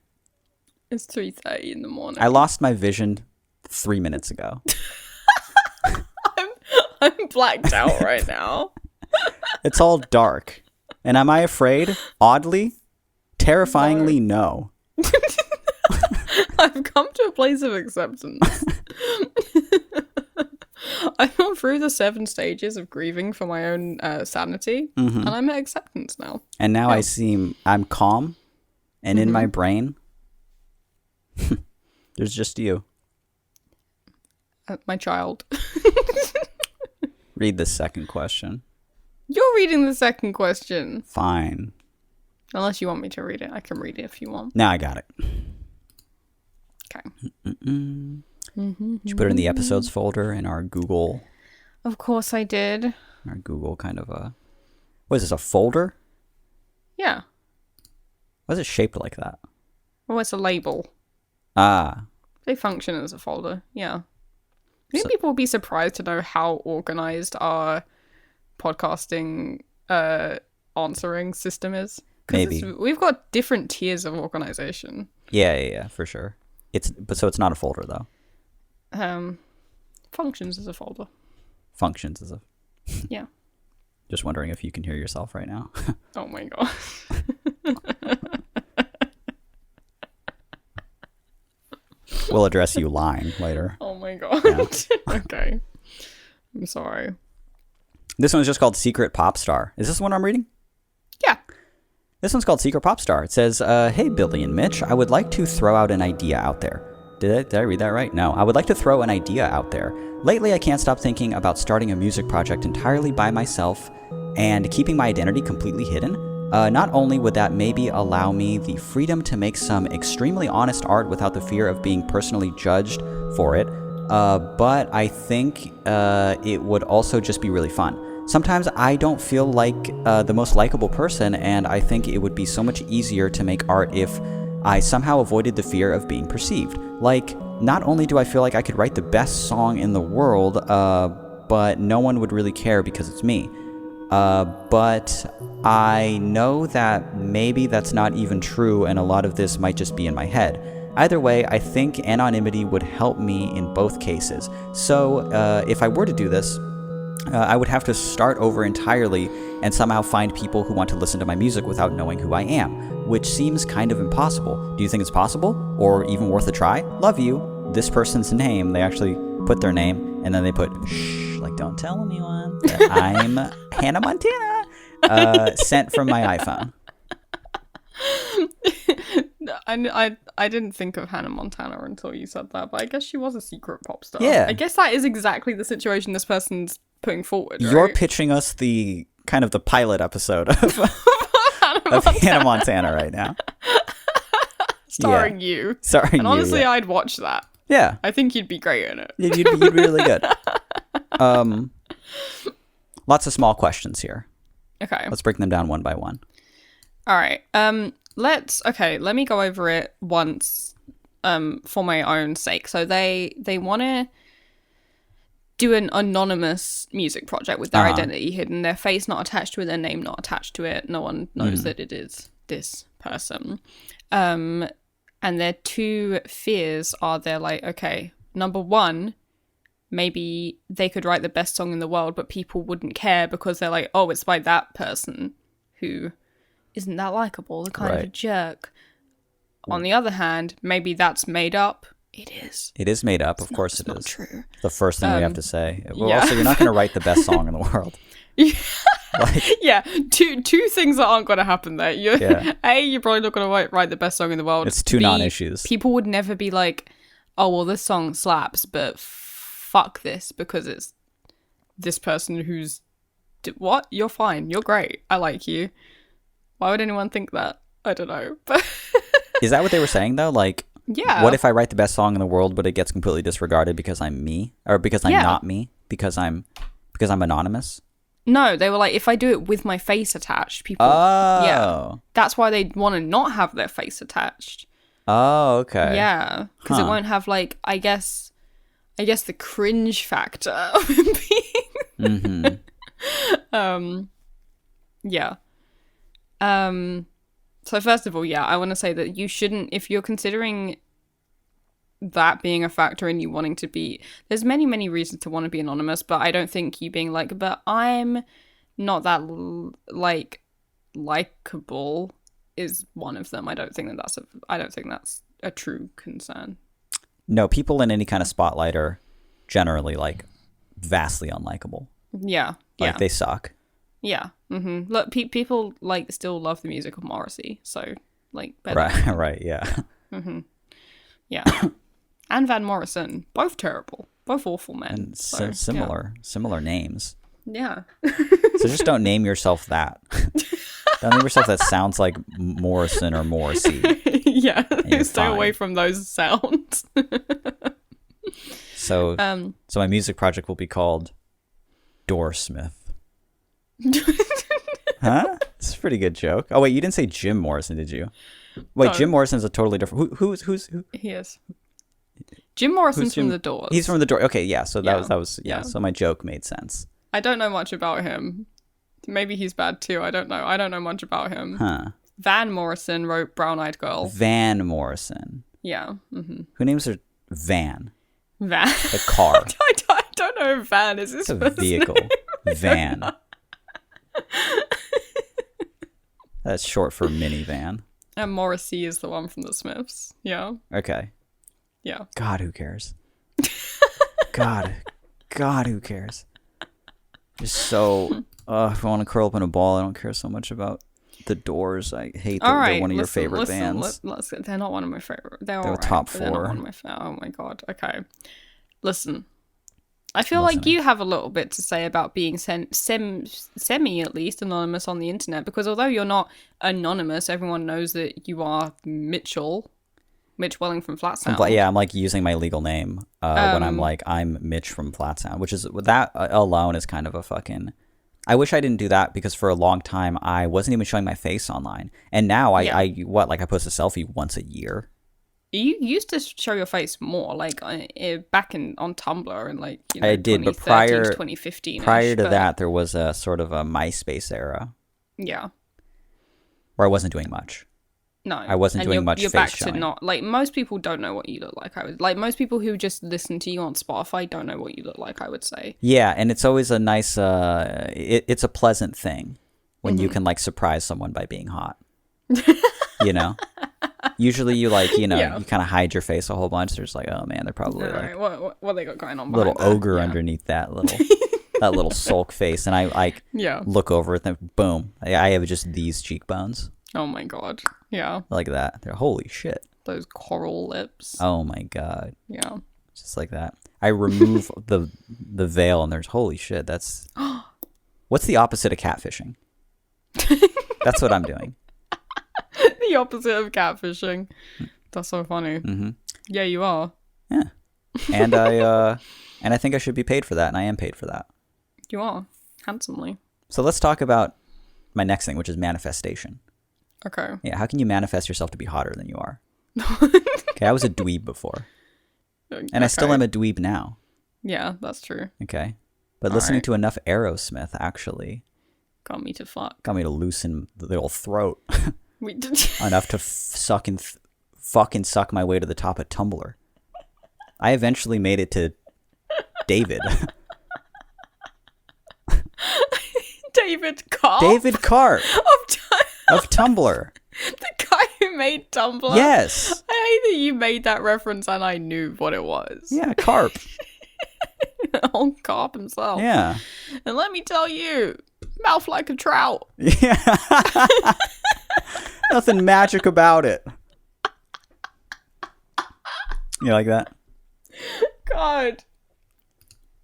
It's 3:30 in the morning. I lost my vision 3 minutes ago. I'm blacked out right now. It's all dark. And am I afraid? Oddly? Terrifyingly, no. I've come to a place of acceptance. I've gone through the 7 stages of grieving for my own sanity, and I'm at acceptance now. And now I'm calm, and in my brain, there's just you. My child. Read the second question. You're reading the second question. Fine. Unless you want me to read it. I can read it if you want. No, I got it. Okay. Did you put it in the episodes folder in our Google? Of course I did. Our Google kind of a... What is this, a folder? Yeah. Why is it shaped like that? Oh, it's a label. Ah. They function as a folder. Yeah. I think people will be surprised to know how organized our podcasting answering system is. Maybe. We've got different tiers of organization. Yeah, for sure. So it's not a folder, though. Functions as a folder. Functions as a... Yeah. Just wondering if you can hear yourself right now. Oh my god. We'll address you lying later. Oh my god. Yeah. Okay. I'm sorry. This one's just called Secret Pop Star. Is this the one I'm reading? Yeah. This one's called Secret Pop Star. It says, hey, Billy and Mitch, I would like to throw out an idea out there. Did I read that right? No. I would like to throw an idea out there. Lately, I can't stop thinking about starting a music project entirely by myself and keeping my identity completely hidden. Not only would that maybe allow me the freedom to make some extremely honest art without the fear of being personally judged for it, but I think it would also just be really fun. Sometimes I don't feel like the most likable person, and I think it would be so much easier to make art if I somehow avoided the fear of being perceived. Like, not only do I feel like I could write the best song in the world, but no one would really care because it's me. But I know that maybe that's not even true, and a lot of this might just be in my head. Either way, I think anonymity would help me in both cases. So, if I were to do this, I would have to start over entirely and somehow find people who want to listen to my music without knowing who I am, which seems kind of impossible. Do you think it's possible? Or even worth a try? Love you. This person's name, they actually put their name, and then they put, shh, like, don't tell anyone that I'm Hannah Montana, sent from my iPhone. I didn't think of Hannah Montana until you said that, but I guess she was a secret pop star. Yeah. I guess that is exactly the situation this person's putting forward, right? You're pitching us the kind of the pilot episode of Hannah of Hannah Montana right now. Starring you. Starring and honestly, you, yeah. I'd watch that. Yeah. I think you'd be great in it. You'd be really good. Lots of small questions here. Okay. Let's break them down one by one. All right. Let me go over it once for my own sake. So they want to do an anonymous music project with their identity hidden, their face not attached to it, their name not attached to it. No one knows that it is this person. And their two fears are they're like, okay, number one, maybe they could write the best song in the world, but people wouldn't care because they're like, oh, it's by that person who isn't that likable, the kind of a jerk. On the other hand, maybe that's made up. It is. It is made up. Of course it is. Not true. The first thing we have to say. Well, yeah. also, you're not going to write the best song in the world. Yeah, two things that aren't going to happen there. You're probably not going to write the best song in the world. It's two non-issues. People would never be like, oh, well, this song slaps, but fuck this because it's this person who's... What? You're fine. You're great. I like you. Why would anyone think that? I don't know. But is that what they were saying, though? Like, yeah. What if I write the best song in the world, but it gets completely disregarded because I'm me? Or because I'm not me? Because I'm anonymous? No, they were like, if I do it with my face attached, people... Oh. Yeah. That's why they want to not have their face attached. Oh, okay. Yeah. Because it won't have, like, I guess the cringe factor of it being... Yeah. So first of all, yeah, I want to say that you shouldn't, if you're considering that being a factor and you wanting to be, there's many, many reasons to want to be anonymous, but I don't think you being like, but I'm not that likable is one of them. I don't think that's a true concern. No, people in any kind of spotlight are generally like vastly unlikable. Yeah. Like they suck. Yeah. Mm-hmm. Look, people like still love the music of Morrissey, so like better. Right, yeah. Yeah. And Van Morrison, both terrible, both awful men. And similar names. Yeah. So just don't name yourself that. Don't name yourself that sounds like Morrison or Morrissey. Yeah. Stay away from those sounds. So my music project will be called Doorsmith. Huh? It's a pretty good joke. Oh wait, you didn't say Jim Morrison, did you? Wait, no. Jim Morrison's a totally different. Who? He is. Jim Morrison's from The Doors. He's from The Doors. Okay, yeah. So that was. So my joke made sense. I don't know much about him. Maybe he's bad too. I don't know. I don't know much about him. Huh. Van Morrison wrote Brown Eyed Girl. Van Morrison. Yeah. Mm-hmm. Who names her Van? Van. The car. I don't know if Van is his first vehicle. Name. Van. That's short for minivan. And Morrissey is the one from the Smiths. Yeah. Okay. Yeah. God, who cares? God, who cares? Just so, if I want to curl up in a ball, I don't care so much about The Doors. I hate that they're one of your favorite bands. They're not one of my favorite. They're right, top 4. They're not one of my oh my god. Okay. Listen. I feel like you have a little bit to say about being semi, at least, anonymous on the internet, because although you're not anonymous, everyone knows that you are Mitch Welling from Flat Sound. I'm like using my legal name when I'm like, I'm Mitch from Flat Sound, which is, that alone is kind of a fucking... I wish I didn't do that because for a long time, I wasn't even showing my face online. And now I post a selfie once a year. You used to show your face more, like back on Tumblr and like I did, but prior to 2015. Prior to that, there was a sort of a MySpace era. Yeah. Where I wasn't doing much. No, I wasn't doing much face showing. You're back to not like most people don't know what you look like. I would like most people who just listen to you on Spotify don't know what you look like. I would say. Yeah, and it's always a nice. It's a pleasant thing when you can like surprise someone by being hot. You know. Usually you you kind of hide your face a whole bunch. There's like, oh man, they're probably like what they got going on. Little ogre underneath that little sulk face, and I look over at them. Boom, I have just these cheekbones. Oh my god, yeah, like that. They're holy shit. Those coral lips. Oh my god. Yeah, just like that. I remove the veil, and there's holy shit. That's what's the opposite of catfishing? That's what I'm doing. the opposite of catfishing. That's so funny. Mm-hmm. Yeah, you are. Yeah. And I think I should be paid for that, and I am paid for that. You are. Handsomely. So let's talk about my next thing, which is manifestation. Okay. Yeah, how can you manifest yourself to be hotter than you are? Okay, I was a dweeb before. And I still am a dweeb now. Yeah, that's true. Okay. But listening to enough Aerosmith actually got me to fuck. Got me to loosen the old throat. We did. Enough to fucking suck my way to the top of Tumblr. I eventually made it to David. David Carp? David Carp. Of Tumblr. The guy who made Tumblr? Yes. I hate that you made that reference and I knew what it was. Yeah, Carp. Old Carp himself. Yeah. And let me tell you, mouth like a trout. Yeah. Nothing magic about it. You like that? God.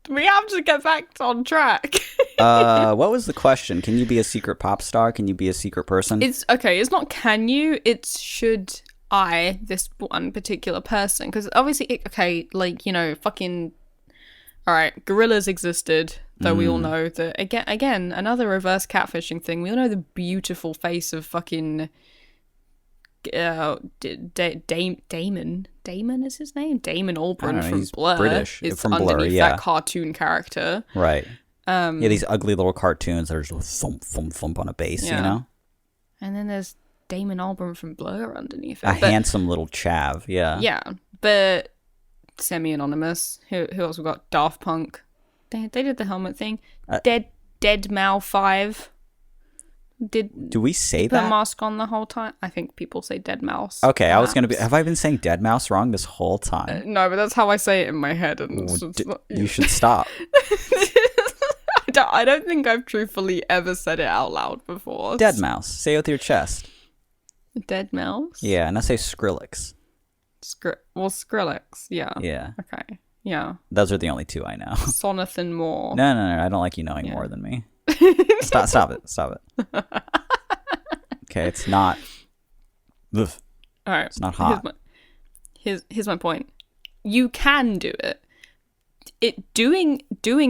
We have to get back on track. What was the question? Can you be a secret pop star? Can you be a secret person? It's not can you, it's should I, this one particular person. Because obviously, fucking... Alright, gorillas existed, though we all know that, again, another reverse catfishing thing. We all know the beautiful face of fucking... Damon. Damon is his name? Damon Albarn from he's Blur. British, is from Blur, underneath yeah. that cartoon character. Right. Yeah, these ugly little cartoons that are just thump, thump, thump on a bass, you know? And then there's Damon Albarn from Blur underneath it. A handsome little chav, yeah. Yeah, but semi-anonymous. Who else we got? Daft Punk. They did the helmet thing. Dead Mal 5. Do we say put that? a mask on the whole time? I think people say Dead Mouse. Okay, I was going to be... Have I been saying Dead Mouse wrong this whole time? No, but that's how I say it in my head. And You should stop. I don't think I've truthfully ever said it out loud before. Dead Mouse. Say it with your chest. Dead Mouse? Yeah, and I say Skrillex. Skrillex. Yeah. Yeah. Okay. Yeah. Those are the only two I know. Sonathan Moore. No. I don't like you knowing more than me. Stop it. Okay, it's not... Ugh. All right. It's not hot. Here's my point. You can do it. Doing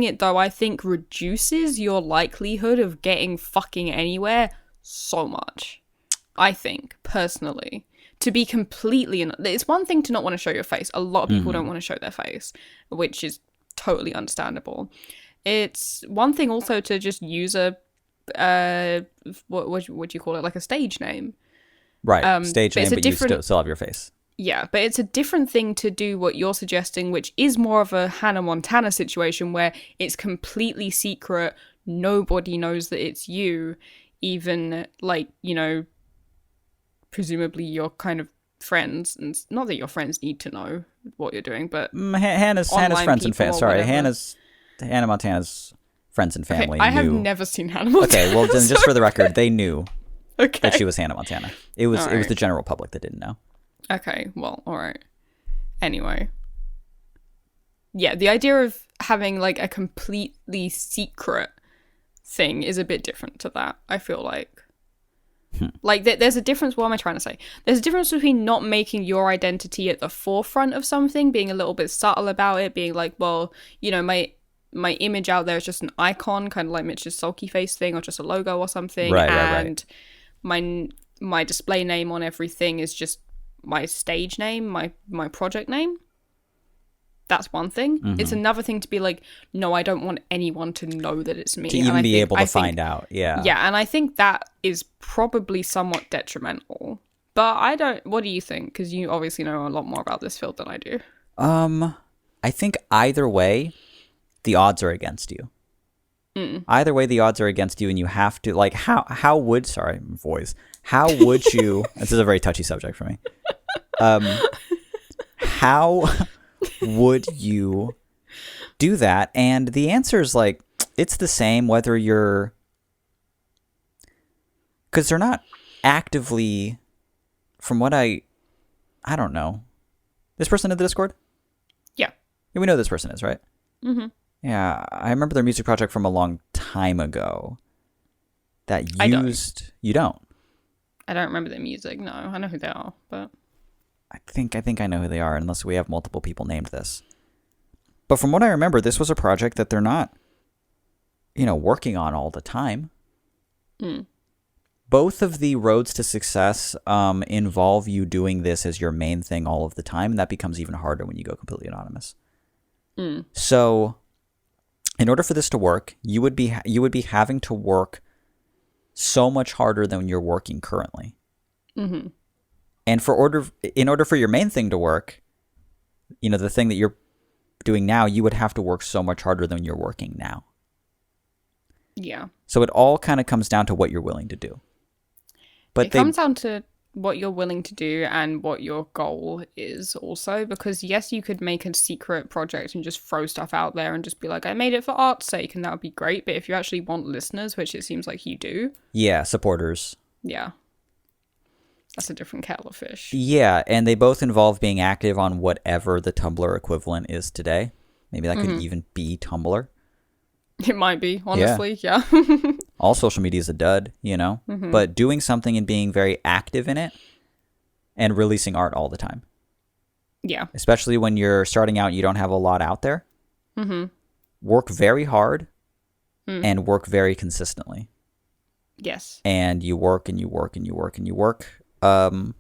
it though, I think reduces your likelihood of getting fucking anywhere so much. I think personally, to be completely, it's one thing to not want to show your face. A lot of people don't want to show their face, which is totally understandable. It's one thing also to just use a what would you call it, like a stage name, right? Stage name, but you still have your face. Yeah, but it's a different thing to do what you're suggesting, which is more of a Hannah Montana situation where it's completely secret. Nobody knows that it's you, even presumably your kind of friends, and not that your friends need to know what you're doing, but Hannah's friends and fans. Sorry, Hannah Montana's friends and family. Okay, I have never seen Hannah Montana. Okay, well then, just for the record, they knew that she was Hannah Montana. It was the general public that didn't know. Okay, well, all right. Anyway, yeah, the idea of having like a completely secret thing is a bit different to that. I feel like. Like, there's a difference. What am I trying to say? There's a difference between not making your identity at the forefront of something, being a little bit subtle about it, being like, well, my image out there is just an icon, kind of like Mitch's sulky face thing, or just a logo or something. Right. My display name on everything is just my stage name, my project name. That's one thing. It's another thing to be like, no, I don't want anyone to know that it's me. To even be able to find out. Yeah. Yeah, and I think that is probably somewhat detrimental. But what do you think? Because you obviously know a lot more about this field than I do. I think either way, the odds are against you. Either way, the odds are against you, and you have to, like, how would you, this is a very touchy subject for me. How would you do that? And the answer is like, it's the same whether you're, because they're not actively, from what I don't know. This person in the Discord? Yeah. We know who this person is, right? Mm-hmm. Yeah, I remember their music project from a long time ago that used... You don't? I don't remember their music. No, I know who they are, but I think I know who they are, unless we have multiple people named this. But from what I remember, this was a project that they're not, working on all the time. Both of the roads to success involve you doing this as your main thing all of the time, and that becomes even harder when you go completely anonymous. So, in order for this to work, you would be having to work so much harder than you're working currently. And in order for your main thing to work, the thing that you're doing now, you would have to work so much harder than you're working now. Yeah. So it all kind of comes down to what you're willing to do. But it comes down to what you're willing to do and what your goal is also, because yes, you could make a secret project and just throw stuff out there and just be like, I made it for art's sake, and that would be great. But if you actually want listeners, which it seems like you do. Yeah, supporters. Yeah. That's a different kettle of fish. Yeah, and they both involve being active on whatever the Tumblr equivalent is today. Maybe that could even be Tumblr. It might be, honestly, yeah. All social media is a dud, But doing something and being very active in it and releasing art all the time. Yeah. Especially when you're starting out and you don't have a lot out there. Work very hard and work very consistently. Yes. And you work and you work and you work and you work. I've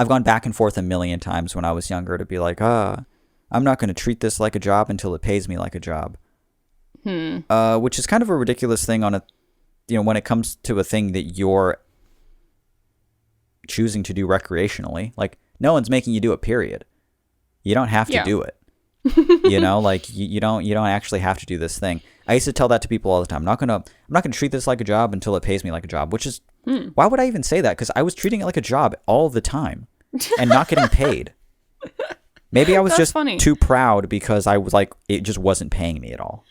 gone back and forth a million times when I was younger to be like, I'm not going to treat this like a job until it pays me like a job. Which is kind of a ridiculous thing when it comes to a thing that you're choosing to do recreationally. Like, no one's making you do it, period. You don't have to do it. You don't actually have to do this thing. I used to tell that to people all the time. I'm not gonna treat this like a job until it pays me like a job, which is why would I even say that? Because I was treating it like a job all the time and not getting paid. Maybe I was just too proud because I was like, it just wasn't paying me at all.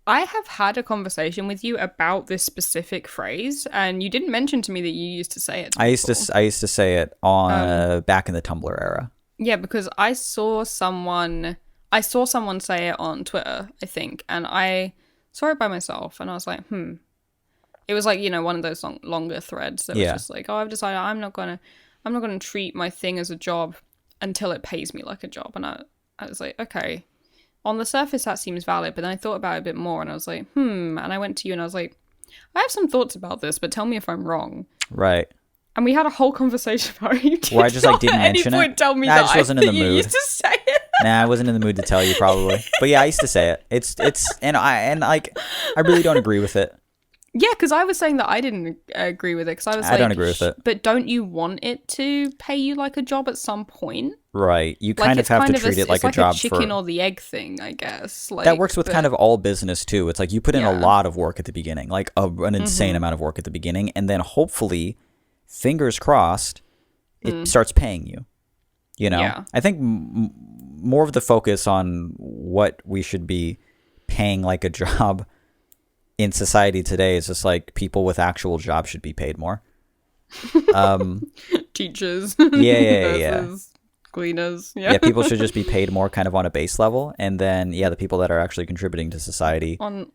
I have had a conversation with you about this specific phrase, and you didn't mention to me that you used to say it. I used to say it on back in the Tumblr era. Yeah, because I saw someone say it on Twitter, I think, and I saw it by myself, and I was like, It was like, one of those longer threads that was just like, oh, I've decided I'm not gonna treat my thing as a job until it pays me like a job, and I was like, okay. On the surface, that seems valid, but then I thought about it a bit more, and I was like, and I went to you, and I was like, I have some thoughts about this, but tell me if I'm wrong. Right. And we had a whole conversation about it. Where I just didn't mention it. Tell me I just wasn't in the mood. You used to say it. Nah, I wasn't in the mood to tell you, probably. But yeah, I used to say it. I really don't agree with it. Yeah, because I was saying that I didn't agree with it, because I was like, I don't agree with it. But don't you want it to pay you like a job at some point? Right. You kind of have to treat it like a job. It's like a chicken or the egg thing, I guess. That works with kind of all business too. It's like you put in a lot of work at the beginning, like an insane amount of work at the beginning, and then hopefully, fingers crossed, it starts paying you. Yeah. I think more of the focus on what we should be paying like a job in society today is just like people with actual jobs should be paid more. Teachers. Yeah. Cleaners. Yeah, people should just be paid more kind of on a base level. And then, the people that are actually contributing to society. On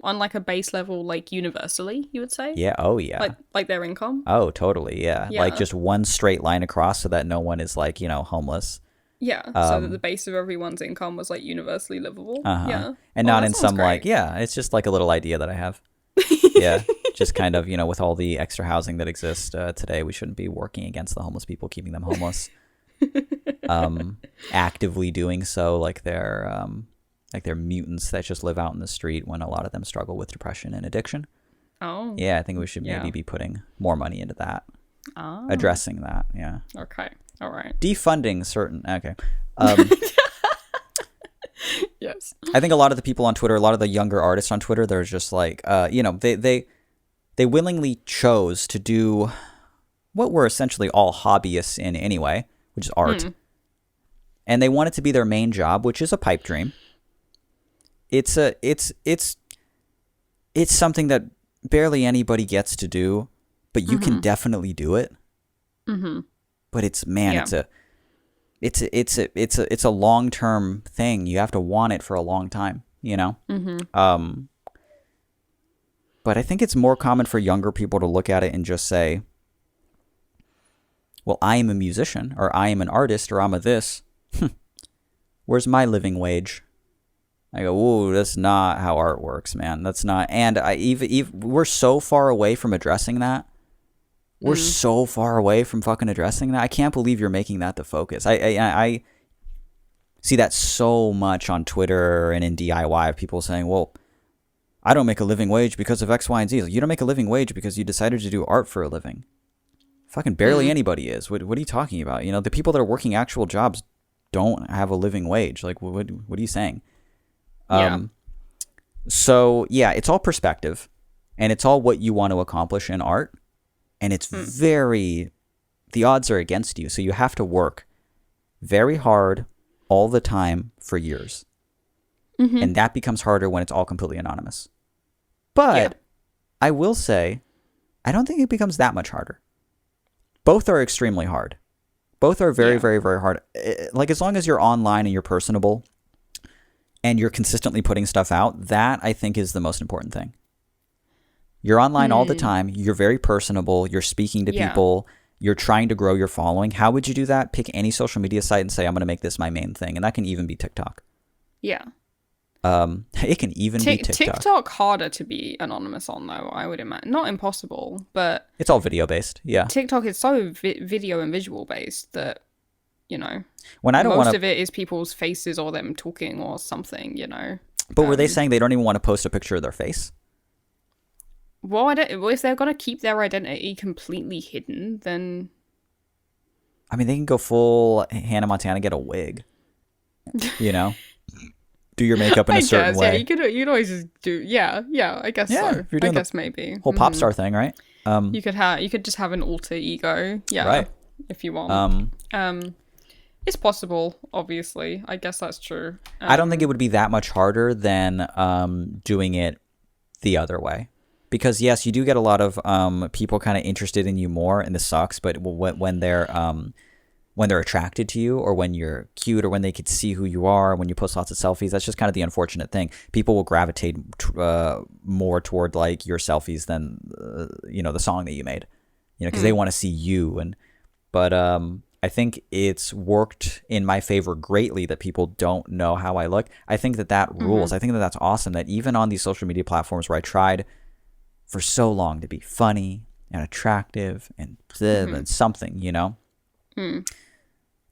like a base level, like universally, you would say? Yeah, oh yeah. Like their income? Oh, totally, yeah. Like just one straight line across so that no one is like, homeless. Yeah, so that the base of everyone's income was like universally livable. Yeah. And not in some great. It's just like a little idea that I have. Yeah, just kind of, with all the extra housing that exists today, we shouldn't be working against the homeless people, keeping them homeless. Actively doing so like they're mutants that just live out in the street when a lot of them struggle with depression and addiction. Oh. Yeah, I think we should maybe be putting more money into that. Addressing that, yeah. Okay. All right. Defunding certain... Okay. Yes. I think a lot of the people on Twitter, a lot of the younger artists on Twitter, they're just like, they willingly chose to do what we're essentially all hobbyists in anyway, which is art. And they want it to be their main job, which is a pipe dream. It's something that barely anybody gets to do, but you can definitely do it. But it's a long-term thing. You have to want it for a long time, But I think it's more common for younger people to look at it and just say, well, I am a musician, or I am an artist, or I'm a this. Where's my living wage? I go, ooh, that's not how art works, man. That's not. And we're so far away from addressing that. We're so far away from fucking addressing that. I can't believe you're making that the focus. I see that so much on Twitter and in DIY of people saying, well, I don't make a living wage because of X, Y, and Z. Like, you don't make a living wage because you decided to do art for a living. Fucking barely anybody is. What are you talking about? You know, the people that are working actual jobs don't have a living wage. Like, what are you saying? So, yeah, it's all perspective. And it's all what you want to accomplish in art. And it's the odds are against you. So you have to work very hard all the time for years. And that becomes harder when it's all completely anonymous. But I will say, I don't think it becomes that much harder. Both are extremely hard. Both are very, very, very hard. Like, as long as you're online and you're personable and you're consistently putting stuff out, that I think is the most important thing. You're online all the time. You're very personable. You're speaking to people. You're trying to grow your following. How would you do that? Pick any social media site and say, I'm going to make this my main thing. And that can even be TikTok. Yeah. It can even be TikTok. TikTok harder to be anonymous on, though, I would imagine. Not impossible, but... It's all video-based, yeah. TikTok is so video and visual-based that, you know... When I don't most of it is people's faces or them talking or something, you know. But were they saying they don't even want to post a picture of their face? Well, if they're going to keep their identity completely hidden, then... I mean, they can go full Hannah Montana, get a wig. You know? Do your makeup in a certain way. Yeah, you'd always just do... Yeah, I guess so. If you're doing maybe. Whole pop star thing, right? You could just have an alter ego. Yeah. Right. If you want. It's possible, obviously. I guess that's true. I don't think it would be that much harder than doing it the other way. Because, yes, you do get a lot of people kind of interested in you more, and this sucks, but when they're attracted to you, or when you're cute, or when they could see who you are, when you post lots of selfies, that's just kind of the unfortunate thing. People will gravitate more toward, like, your selfies than, the song that you made, because they want to see you. But I think it's worked in my favor greatly that people don't know how I look. I think that rules. I think that's awesome that even on these social media platforms where I tried for so long to be funny and attractive and something,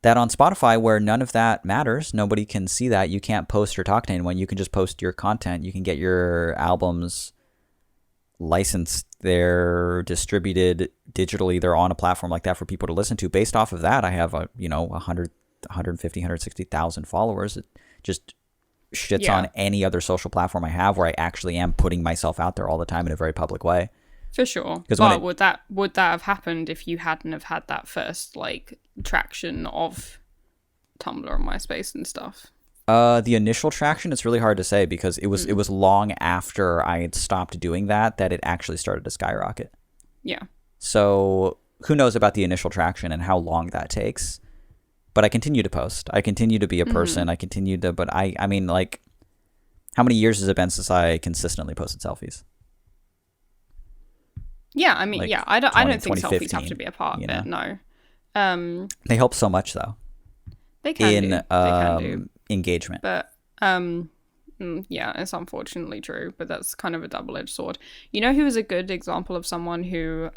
that on Spotify, where none of that matters, nobody can see that. You can't post or talk to anyone. You can just post your content. You can get your albums licensed. They're distributed digitally. They're on a platform like that for people to listen to. Based off of that, I have 100, 150, 160,000 followers. It just shits on any other social platform I have where I actually am putting myself out there all the time in a very public way. For sure. But would that have happened if you hadn't have had that first traction of Tumblr and MySpace and stuff? The initial traction, it's really hard to say because it was long after I had stopped doing that it actually started to skyrocket. Yeah. So who knows about the initial traction and how long that takes? But I continue to post. I continue to be a person. I continue to, but I mean, how many years has it been since I consistently posted selfies? Yeah, I mean, I don't think selfies have to be a part of it. No. They help so much though. They can do engagement. But yeah, it's unfortunately true. But that's kind of a double-edged sword. You know who is a good example of someone who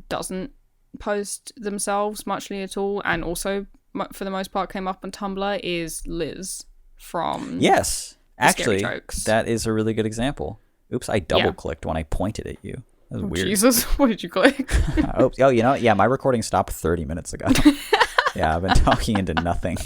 doesn't post themselves muchly at all, and also for the most part came up on Tumblr, is Liz from actually that is a really good example. Oops, I double clicked when I pointed at you. That was weird. Jesus, what did you click? My recording stopped 30 minutes ago. Yeah, I've been talking into nothing.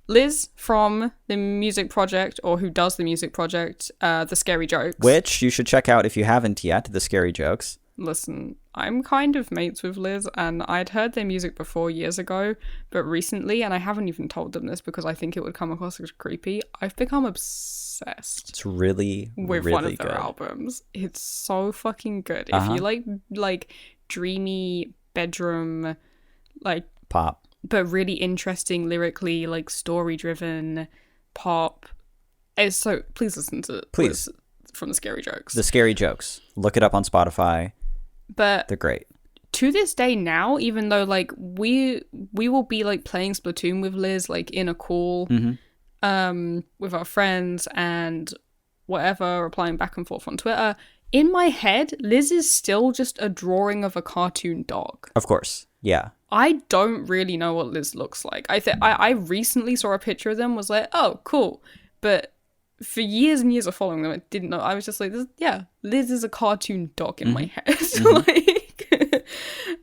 Liz from the music project, or who does the music project, The Scary Jokes, which you should check out if you haven't yet. The Scary Jokes. Listen, I'm kind of mates with Liz, and I'd heard their music before years ago, but recently, and I haven't even told them this because I think it would come across as creepy, I've become obsessed. It's really, with really one of their good albums. It's so fucking good. If you like dreamy bedroom, pop, but really interesting lyrically, story driven pop, it's so. Please listen to Liz from The Scary Jokes. The Scary Jokes. Look it up on Spotify. But They're great. to this day now, even though like we will be like playing Splatoon with Liz like in a call with our friends and whatever, replying back and forth on Twitter, in my head Liz is still just a drawing of a cartoon dog. Of course. Yeah. I don't really know what Liz looks like. I recently saw a picture of them, was like, oh cool, but for years and years of following them, I didn't know. I was just like, Liz is a cartoon dog in my head.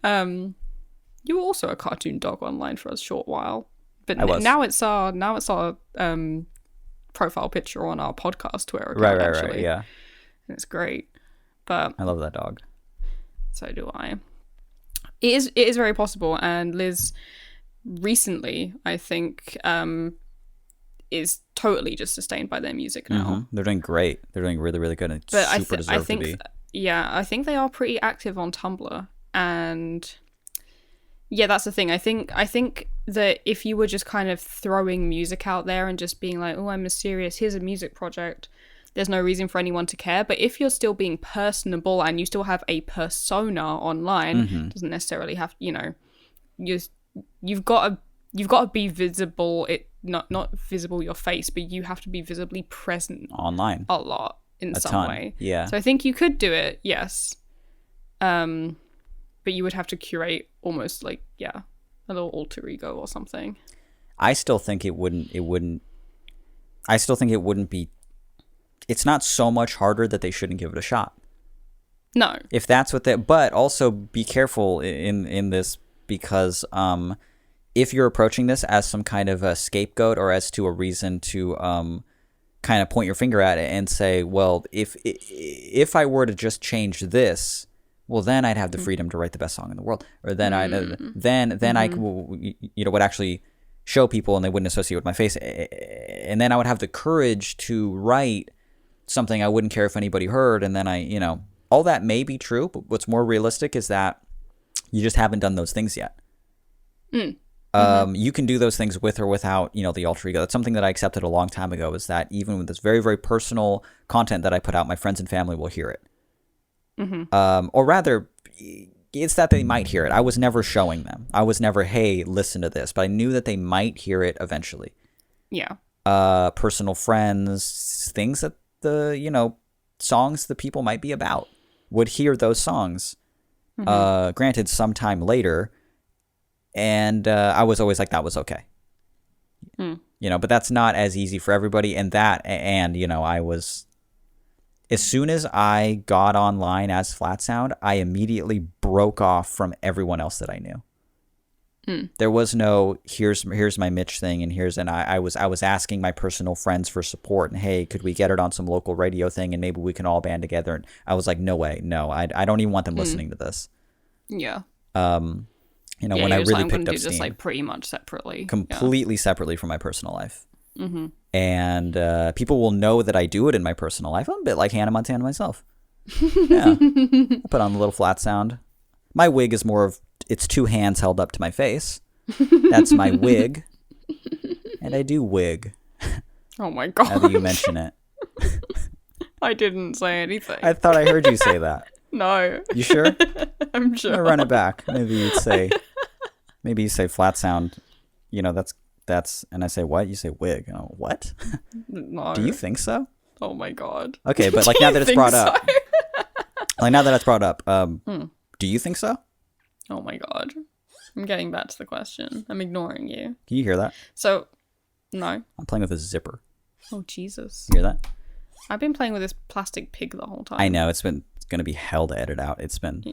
Like, you were also a cartoon dog online for a short while, but now it's our profile picture on our podcast Twitter account. Right. Yeah, and it's great. But I love that dog. So do I. It is very possible, and Liz recently, I think, is totally just sustained by their music now. They're doing great. They're doing really, really good, and but super deserved to be. I think they are pretty active on Tumblr, and yeah, that's the thing. I think that if you were just kind of throwing music out there and just being like, oh, I'm mysterious, here's a music project, there's no reason for anyone to care. But if you're still being personable and you still have a persona online, doesn't necessarily have, you've got to be visible. Not visible your face, but you have to be visibly present online a lot in some way. Yeah. So I think you could do it, yes. But you would have to curate almost like, a little alter ego or something. I still think it wouldn't be. It's not so much harder that they shouldn't give it a shot. No. If that's what but also be careful in this, because if you're approaching this as some kind of a scapegoat or as to a reason to kind of point your finger at it and say, well, if I were to just change this, well, then I'd have the freedom to write the best song in the world, or then I would actually show people and they wouldn't associate with my face, and then I would have the courage to write something I wouldn't care if anybody heard, and then all that may be true, but what's more realistic is that you just haven't done those things yet. You can do those things with or without, the alter ego. That's something that I accepted a long time ago, is that even with this very, very personal content that I put out, my friends and family will hear it. Or rather, it's that they might hear it. I was never showing them. I was never, hey, listen to this. But I knew that they might hear it eventually. Yeah. Personal friends, things that songs that people might be about would hear those songs. Granted, sometime later. And I was always like, that was okay. But that's not as easy for everybody. And I was, as soon as I got online as Flat Sound, I immediately broke off from everyone else that I knew. There was no, here's my Mitch thing, and I was asking my personal friends for support, and hey, could we get it on some local radio thing, and maybe we can all band together. And I was like, no way, no, I don't even want them listening to this. Yeah. When I really picked up steam, just pretty much separately, completely separately from my personal life. And people will know that I do it in my personal life. I'm a bit like Hannah Montana myself. Yeah, I put on a little Flat Sound. My wig is more of, it's two hands held up to my face. That's my wig, and I do wig. Oh my god! Now that you mention it, I didn't say anything. I thought I heard you say that. No. You sure? I'm sure. I'll run it back. Maybe you say Flat Sound. That's, and I say what? You say wig. Oh, what? No. Do you think so? Oh my god. Okay, but now that it's brought up, now that it's brought up, do you think so? Oh my god. I'm getting back to the question. I'm ignoring you. Can you hear that? So, no. I'm playing with a zipper. Oh Jesus. You hear that? I've been playing with this plastic pig the whole time. I know, it's going to be hell to edit out. It's been...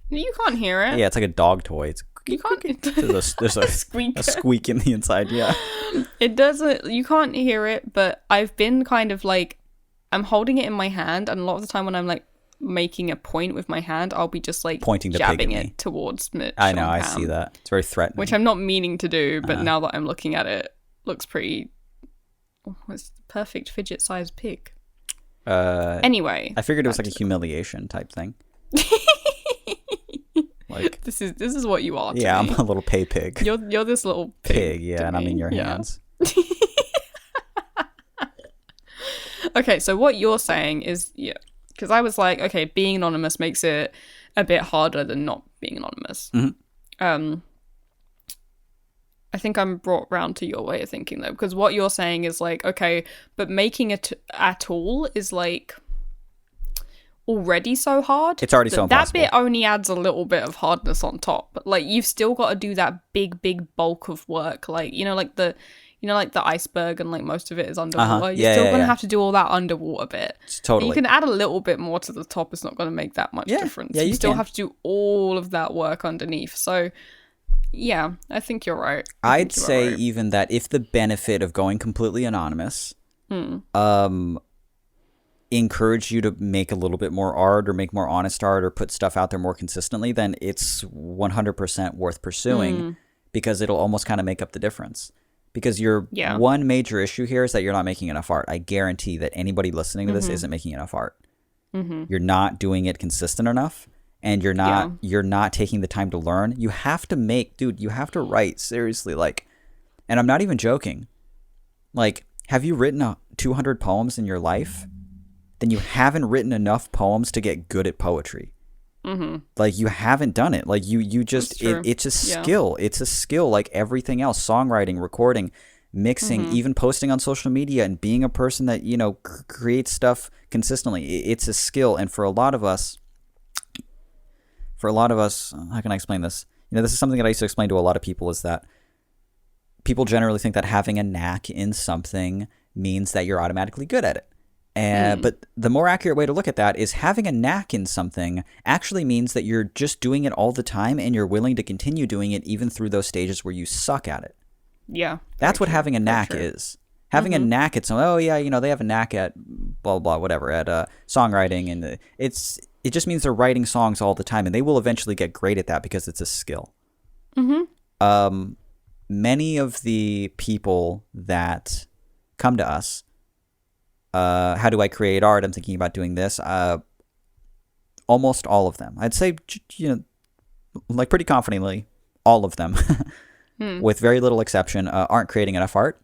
You can't hear it. Yeah, it's like a dog toy. You can't... There's a squeak in the inside, yeah. It doesn't... You can't hear it, but I've been kind of like... I'm holding it in my hand, and a lot of the time when I'm like making a point with my hand, I'll be just like pointing the jabbing pig at it me. Towards Mitch. I know, I see that. It's very threatening. Which I'm not meaning to do, but now that I'm looking at it, looks pretty... Oh, it's the perfect fidget-sized pig. Anyway, I figured it was like a humiliation type thing. Like this is what you are. To yeah, me. I'm a little pay pig. You're this little pig. Yeah, and I'm in your hands. Okay, so what you're saying is, Because I was like, okay, being anonymous makes it a bit harder than not being anonymous. I think I'm brought round to your way of thinking, though, because what you're saying is like, okay, but making it at all is like already so hard. It's already so impossible. That bit only adds a little bit of hardness on top. But like, you've still got to do that big bulk of work. Like, like the iceberg, and like most of it is underwater. You're still gonna have to do all that underwater bit. Totally. But you can add a little bit more to the top. It's not gonna make that much difference. Yeah, you still have to do all of that work underneath. So yeah, I think you're right. I'd say even that if the benefit of going completely anonymous encourage you to make a little bit more art or make more honest art or put stuff out there more consistently, then it's 100% worth pursuing because it'll almost kind of make up the difference. Because your one major issue here is that you're not making enough art. I guarantee that anybody listening to this isn't making enough art. You're not doing it consistent enough, and you're not taking the time to learn. You have to you have to write, seriously, like, and I'm not even joking. Like, have you written 200 poems in your life? Then you haven't written enough poems to get good at poetry. Like, you haven't done it. Like, you just, it's a skill. It's a skill like everything else. Songwriting, recording, mixing, even posting on social media, and being a person that, creates stuff consistently. It's a skill. And for a lot of us, how can I explain this? This is something that I used to explain to a lot of people, is that people generally think that having a knack in something means that you're automatically good at it. But the more accurate way to look at that is having a knack in something actually means that you're just doing it all the time, and you're willing to continue doing it even through those stages where you suck at it. Yeah. That's what having a knack is. Having a knack at something, they have a knack at blah, blah, whatever, at songwriting. And it just means they're writing songs all the time, and they will eventually get great at that because it's a skill. Many of the people that come to us, how do I create art? I'm thinking about doing this. Almost all of them, I'd say, like pretty confidently, all of them, with very little exception, aren't creating enough art,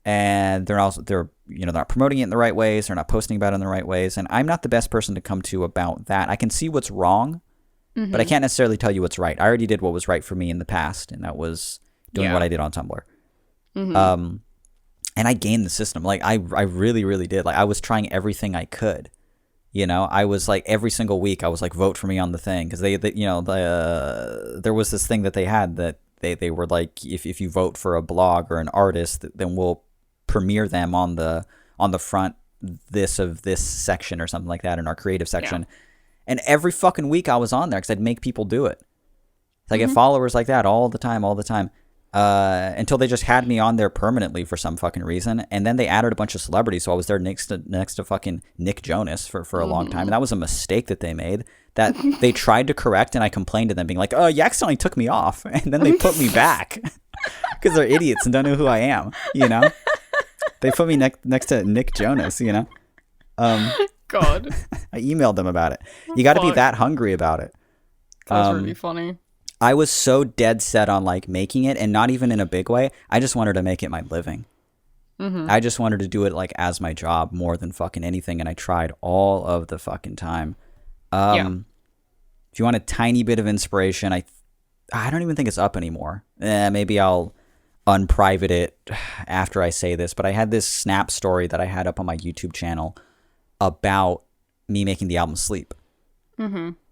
and they're not promoting it in the right ways. They're not posting about it in the right ways, and I'm not the best person to come to about that. I can see what's wrong, but I can't necessarily tell you what's right. I already did what was right for me in the past, and that was doing what I did on Tumblr. And I gained the system. Like, I really, really did. Like, I was trying everything I could. I was like, every single week, I was like, vote for me on the thing. Because there was this thing that they had that they were like, if you vote for a blog or an artist, then we'll premiere them on the front of this section or something like that in our creative section. And every fucking week I was on there because I'd make people do it. So I get followers like that all the time. Until they just had me on there permanently for some fucking reason, and then they added a bunch of celebrities, so I was there next to fucking Nick Jonas for a long time, and that was a mistake that they made that they tried to correct, and I complained to them, being like, "Oh, you accidentally took me off," and then they put me back because they're idiots and don't know who I am. They put me next to Nick Jonas. God, I emailed them about it. You got to be that hungry about it. That's really funny. I was so dead set on like making it, and not even in a big way. I just wanted to make it my living. I just wanted to do it like as my job more than fucking anything, and I tried all of the fucking time. If you want a tiny bit of inspiration, I don't even think it's up anymore. Maybe I'll unprivate it after I say this, but I had this Snap story that I had up on my YouTube channel about me making the album Sleep.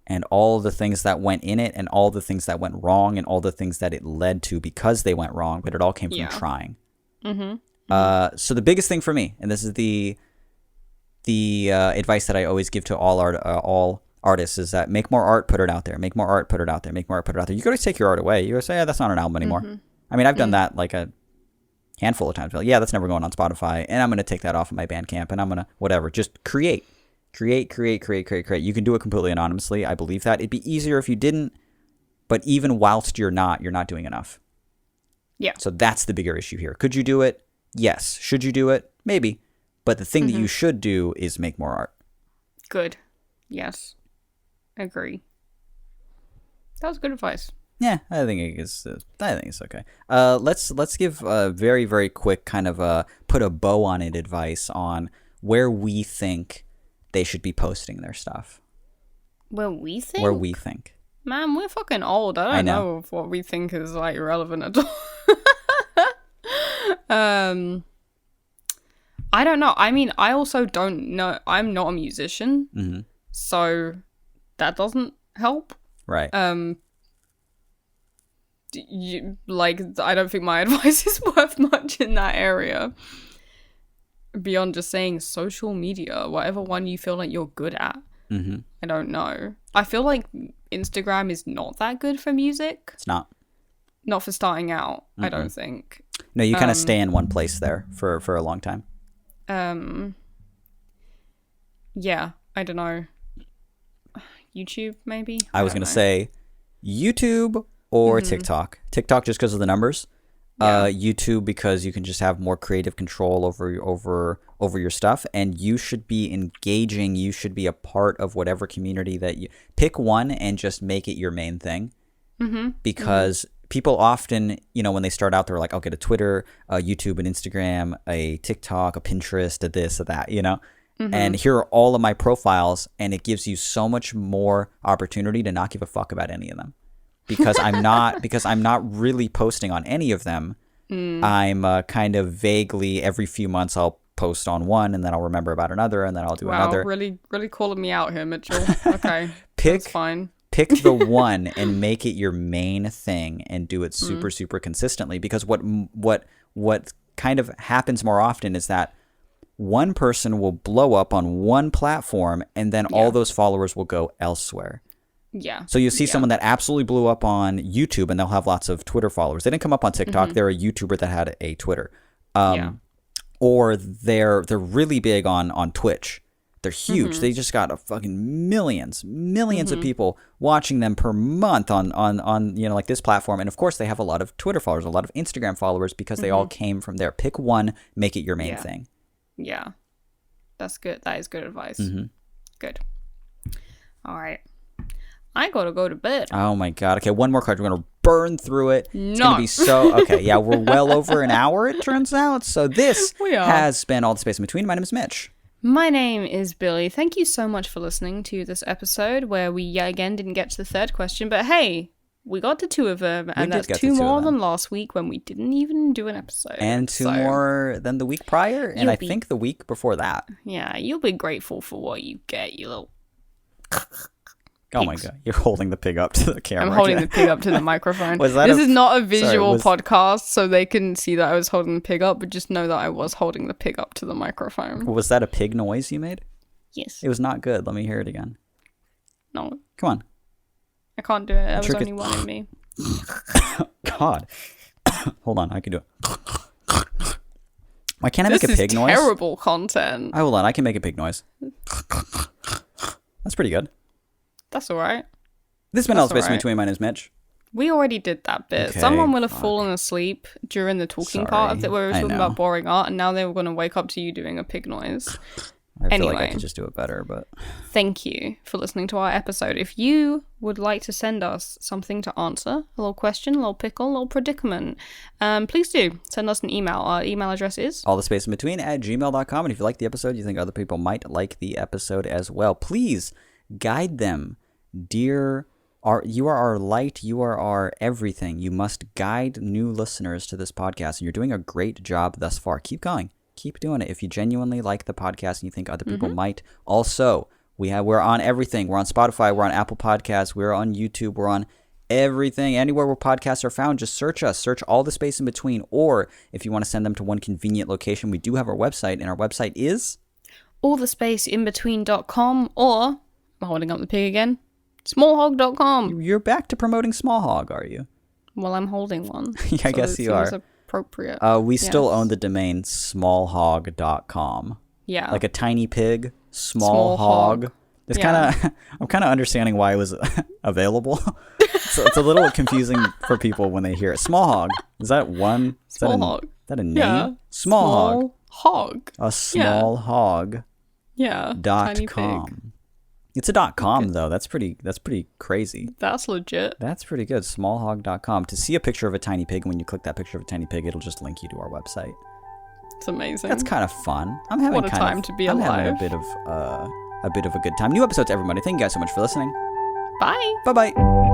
And all the things that went in it, and all the things that went wrong, and all the things that it led to because they went wrong, but it all came from trying. So the biggest thing for me, and this is the advice that I always give to all artists, is that make more art, put it out there. Make more art, put it out there. Make more art, put it out there. You can always take your art away. You go say, that's not an album anymore. I mean, I've done that like a handful of times. Like, that's never going on Spotify, and I'm going to take that off of my Bandcamp, and I'm going to whatever. Just create. You can do it completely anonymously. I believe that. It'd be easier if you didn't, but even whilst you're not doing enough. Yeah. So that's the bigger issue here. Could you do it? Yes. Should you do it? Maybe. But the thing that you should do is make more art. Good. Yes. Agree. That was good advice. Yeah, I think it's okay. Let's give a very, very quick kind of put a bow on it advice on where we think they should be posting their stuff. Where we think? Where we think. Man, we're fucking old. I don't know if what we think is like relevant at all. I don't know. I mean, I also don't know. I'm not a musician, so that doesn't help. Right. I don't think my advice is worth much in that area. Beyond just saying social media, whatever one you feel like you're good at. I don't know. I feel like Instagram is not that good for music. It's not. Not for starting out, I don't think. No, you kind of stay in one place there for a long time. Yeah, I don't know. YouTube, maybe? I was going to say YouTube or TikTok. TikTok just because of the numbers. Yeah. YouTube because you can just have more creative control over your stuff, and you should be engaging. You should be a part of whatever community that you pick one and just make it your main thing. Because people often, when they start out, they're like, I'll get a Twitter, a YouTube, an Instagram, a TikTok, a Pinterest, a this, a that, And here are all of my profiles, and it gives you so much more opportunity to not give a fuck about any of them. Because I'm not really posting on any of them. I'm kind of vaguely every few months I'll post on one, and then I'll remember about another, and then I'll do another. Wow, really calling me out here, Mitchell. Okay, that's fine. Pick the one and make it your main thing, and do it super super consistently. Because what kind of happens more often is that one person will blow up on one platform, and then all those followers will go elsewhere. Yeah. So you see someone that absolutely blew up on YouTube, and they'll have lots of Twitter followers. They didn't come up on TikTok. They're a YouTuber that had a Twitter. Or they're really big on Twitch. They're huge. They just got a fucking millions of people watching them per month on like this platform. And of course they have a lot of Twitter followers, a lot of Instagram followers, because they all came from there. Pick one, make it your main thing. Yeah. That's good. That is good advice. Good. All right. I gotta go to bed. Oh my god. Okay, one more card. We're gonna burn through it. It's No. gonna be so okay. Yeah, we're well over an hour, it turns out. So this has been All the Space in Between. My name is Mitch. My name is Billy. Thank you so much for listening to this episode where we yet again didn't get to the third question, but hey, we got to two of them, and that's two more than last week when we didn't even do an episode. And two more than the week prior, and I think the week before that. Yeah, you'll be grateful for what you get, you little... Oh my god, you're holding the pig up to the camera. I'm holding the pig up to the microphone. This is not a visual podcast, so they couldn't see that I was holding the pig up, but just know that I was holding the pig up to the microphone. Was that a pig noise you made? Yes. It was not good. Let me hear it again. No. Come on. I can't do it. There was only one in me. God. Hold on, I can do it. Why can't I make a pig noise? This is terrible content. Oh, hold on, I can make a pig noise. That's pretty good. That's alright. This has been All the Space in Between. My name is Mitch. We already did that bit. Okay, Someone will have fallen asleep during the talking part of it where we were talking about boring art, and now they were going to wake up to you doing a pig noise. I feel like I could just do it better, but... Thank you for listening to our episode. If you would like to send us something to answer, a little question, a little pickle, a little predicament, please do send us an email. Our email address is allthespaceinbetween@gmail.com. And if you like the episode, you think other people might like the episode as well, please guide them. Dear, you are our light, you are our everything. You must guide new listeners to this podcast, and you're doing a great job thus far. Keep going. Keep doing it. If you genuinely like the podcast and you think other people might also, we're on everything. We're on Spotify, we're on Apple Podcasts, we're on YouTube, we're on everything. Anywhere where podcasts are found, just search us. Search All the Space in Between. Or if you want to send them to one convenient location, we do have our website, and our website is allthespaceinbetween.com, or I'm holding up the pig again, smallhog.com. You're back to promoting Small Hog, are you? Well, I'm holding one. Yeah, I guess you are. Appropriate. We still own the domain smallhog.com. Yeah. Like a tiny pig, small hog. It's I'm kind of understanding why it was available. So it's a little confusing for people when they hear it. Small hog. Is that one? Small hog. Is that a name? Yeah. Small hog. A small hog. Yeah. .com. It's a .com though. That's pretty crazy. That's legit. That's pretty good. Smallhog.com. To see a picture of a tiny pig, when you click that picture of a tiny pig, it'll just link you to our website. It's amazing. That's kind of fun. I'm having what a time to be alive. I'm having a bit of a bit of a good time. New episodes every Monday. Thank you guys so much for listening. Bye. Bye-bye.